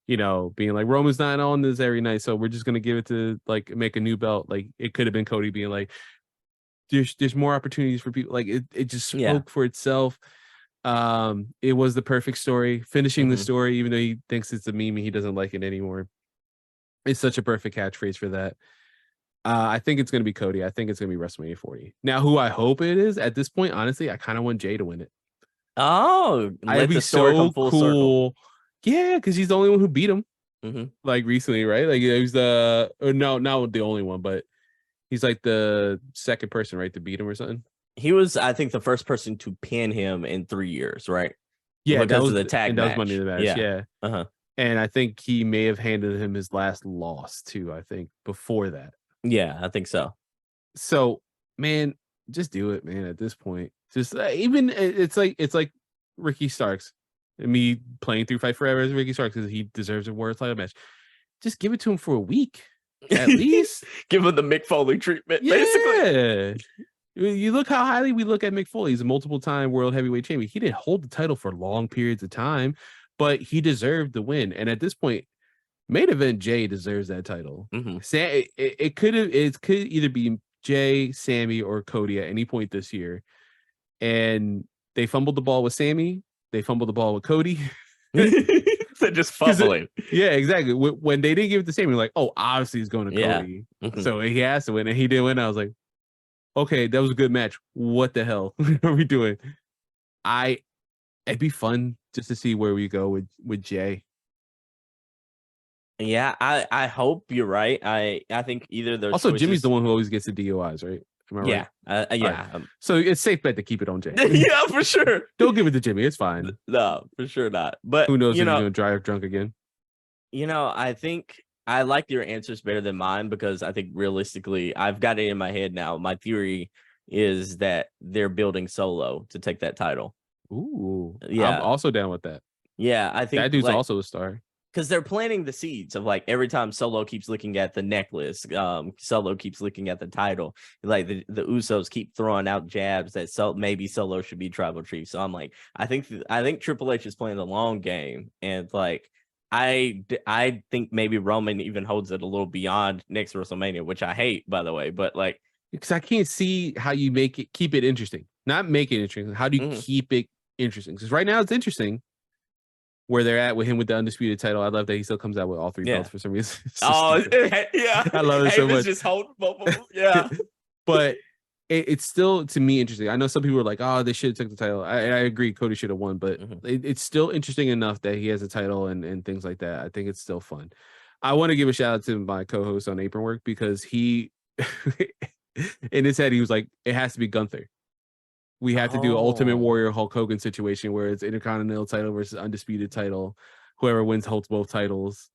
being like Roman's not on this every night, so we're just gonna give it to like make a new belt. Like it could have been Cody being like, there's more opportunities for people. Like it just spoke for itself. It was the perfect story, finishing the story, even though he thinks it's a meme and he doesn't like it anymore. It's such a perfect catchphrase for that. I think it's going to be Cody. I think it's going to be WrestleMania 40. Now, who I hope it is at this point, honestly, I kind of want Jay to win it. Oh, I'd be so cool. Circle. Yeah, because he's the only one who beat him. Like recently, right? Like he was no, not the only one, but he's like the second person, right, to beat him or something. He was, I think, the first person to pin him in 3 years, right? Yeah, because of the tag match. That was Money in the Match. Yeah. And I think he may have handed him his last loss too. I think before that. Yeah, I think so. So, man, just do it, man. At this point, just even it's like Ricky Starks and me playing through Fight Forever as Ricky Starks because he deserves a world title match. Just give it to him for a week, at least. Give him the Mick Foley treatment, basically. You look how highly we look at Mick Foley. He's a multiple-time world heavyweight champion. He didn't hold the title for long periods of time, but he deserved the win. And at this point, main event Jay deserves that title. It could either be Jay, Sammy, or Cody at any point this year. And they fumbled the ball with Sammy. They fumbled the ball with Cody. They're just fumbling. Yeah, exactly. When they didn't give it to Sammy, like, oh, obviously he's going to Cody. So he has to win, and he didn't win. I was like, okay, that was a good match. What the hell are we doing? It'd be fun just to see where we go with Jay. Yeah, I hope you're right. I think either those. Also, Jimmy's the one who always gets the DOIs, right? Am I right? Yeah. Right. So it's safe bet to keep it on Jay. Yeah, for sure. Don't give it to Jimmy. It's fine. No, for sure not. But who knows if he's going to drive drunk again? I think I like your answers better than mine because I think realistically, I've got it in my head now. My theory is that they're building Solo to take that title. Ooh, yeah. I'm also down with that. Yeah, I think that dude's also a star. Because they're planting the seeds of like every time Solo keeps looking at the necklace, Solo keeps looking at the title. Like the Usos keep throwing out jabs that maybe Solo should be Tribal Chief. So I'm like, I think Triple H is playing the long game, and like I think maybe Roman even holds it a little beyond next WrestleMania, which I hate, by the way. But like, because I can't see how you keep it interesting. Not make it interesting. How do you keep it interesting? Because right now it's interesting. Where they're at with him with the undisputed title. I love that he still comes out with all three belts for some reason. Oh, yeah. I love it so much. Just holding both of them. Yeah. But it's still, to me, interesting. I know some people are like, oh, they should have took the title. I agree. Cody should have won, but it's still interesting enough that he has a title and things like that. I think it's still fun. I want to give a shout out to my co-host on Apron Work because he, in his head, he was like, it has to be Gunther. We have to do Ultimate Warrior Hulk Hogan situation where it's Intercontinental title versus undisputed title. Whoever wins holds both titles.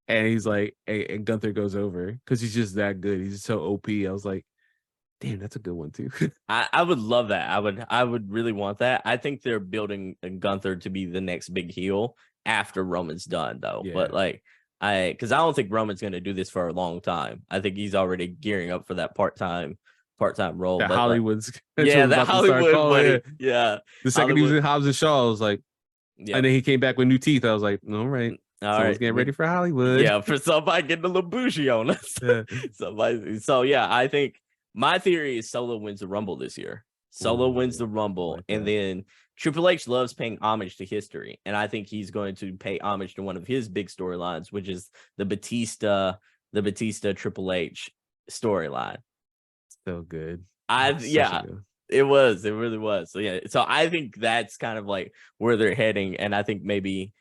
And he's like, and Gunther goes over because he's just that good. He's just so OP. I was like, damn, that's a good one too. I would love that. I would really want that. I think they're building Gunther to be the next big heel after Roman's done, though. Yeah. But like, because I don't think Roman's going to do this for a long time. I think he's already gearing up for that part-time role. That Hollywood's that Hollywood money. Yeah. The second he was in Hobbs and Shaw, I was like, and then he came back with new teeth. I was like, all right. Someone's getting ready for Hollywood. Yeah, for somebody getting a little bougie on us. Yeah. So yeah, I think my theory is Solo wins the Rumble this year. Solo wins the Rumble, and then Triple H loves paying homage to history, and I think he's going to pay homage to one of his big storylines, which is the Batista Triple H storyline. So good. It really was. So yeah, so I think that's kind of like where they're heading, and I think maybe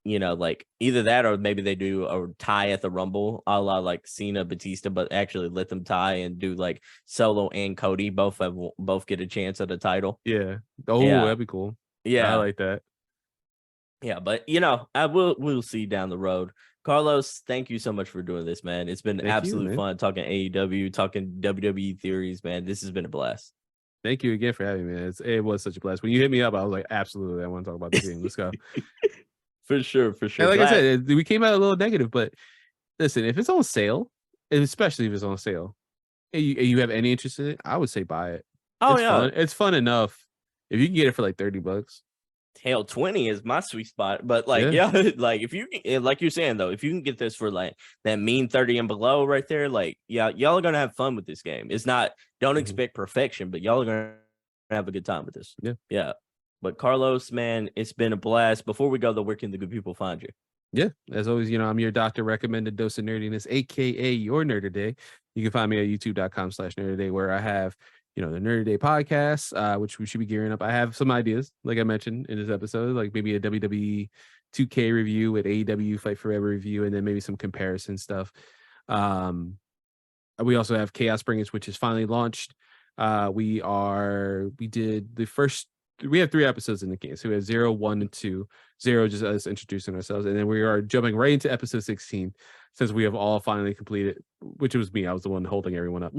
like either that or maybe they do a tie at the Rumble, a la like Cena, Batista, but actually let them tie and do like Solo and Cody both get a chance at a title. Yeah. That'd be cool. Yeah, I like that. Yeah, but we'll see down the road. Carlos, thank you so much for doing this, man. It's been absolutely fun talking AEW, talking WWE theories, man. This has been a blast. Thank you again for having me, man. It was such a blast. When you hit me up, I was like, absolutely, I want to talk about the game. Let's go. For sure. And like I said, we came out a little negative, but listen, if it's on sale, and especially if it's on sale, and you have any interest in it, I would say buy it. Oh, it's yeah. fun. It's fun enough. If you can get it for like $30. Hell, 20 is my sweet spot. But like, yeah, like if you like you're saying though, if you can get this for like that mean 30 and below right there, like y'all are gonna have fun with this game. It's not don't expect perfection, but y'all are gonna have a good time with this. Yeah. But Carlos, man, it's been a blast. Before we go though, where can the good people find you? Yeah, as always, I'm your doctor recommended dose of nerdiness, aka your Nerd Today. You can find me at youtube.com/nerdtoday, where I have the Nerd Today podcast, which we should be gearing up. I have some ideas, like I mentioned in this episode, like maybe a WWE 2K review with AEW Fight Forever review, and then maybe some comparison stuff. We also have Chaosbringers, which is finally launched. We did the first. We have 3 episodes in the game. So we have 0, 1, and 2. 0 just us introducing ourselves. And then we are jumping right into episode 16 since we have all finally completed, which was me. I was the one holding everyone up.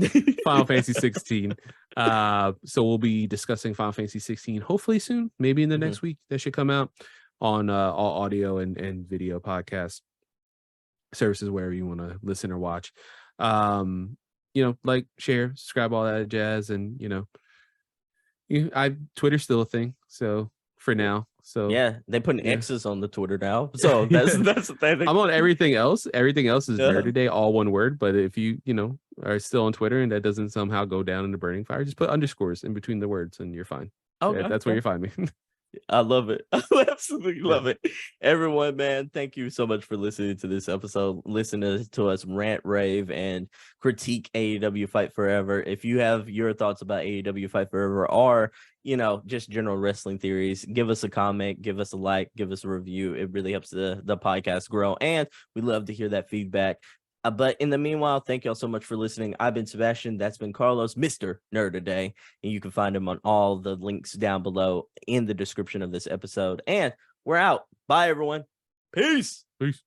Final Fantasy 16. So we'll be discussing Final Fantasy 16 hopefully soon, maybe in the next week. That should come out on all audio and video podcast services, wherever you want to listen or watch. Like, share, subscribe, all that jazz. And, Twitter's still a thing, so for now. So yeah, they putting X's on the Twitter now. So that's the thing. I'm on everything else. Everything else is Nerd Today, all one word. But if you are still on Twitter and that doesn't somehow go down in the burning fire, just put underscores in between the words and you're fine. Okay, that's where you find me. I love it. I absolutely love it. Everyone, man, thank you so much for listening to this episode. Listen to us rant, rave, and critique AEW Fight Forever. If you have your thoughts about AEW Fight Forever or, just general wrestling theories, give us a comment, give us a like, give us a review. It really helps the podcast grow. And we love to hear that feedback. But in the meanwhile, thank y'all so much for listening. I've been Sebastion. That's been Carlos, Mr. Nerd Today. And you can find him on all the links down below in the description of this episode. And we're out. Bye, everyone. Peace. Peace.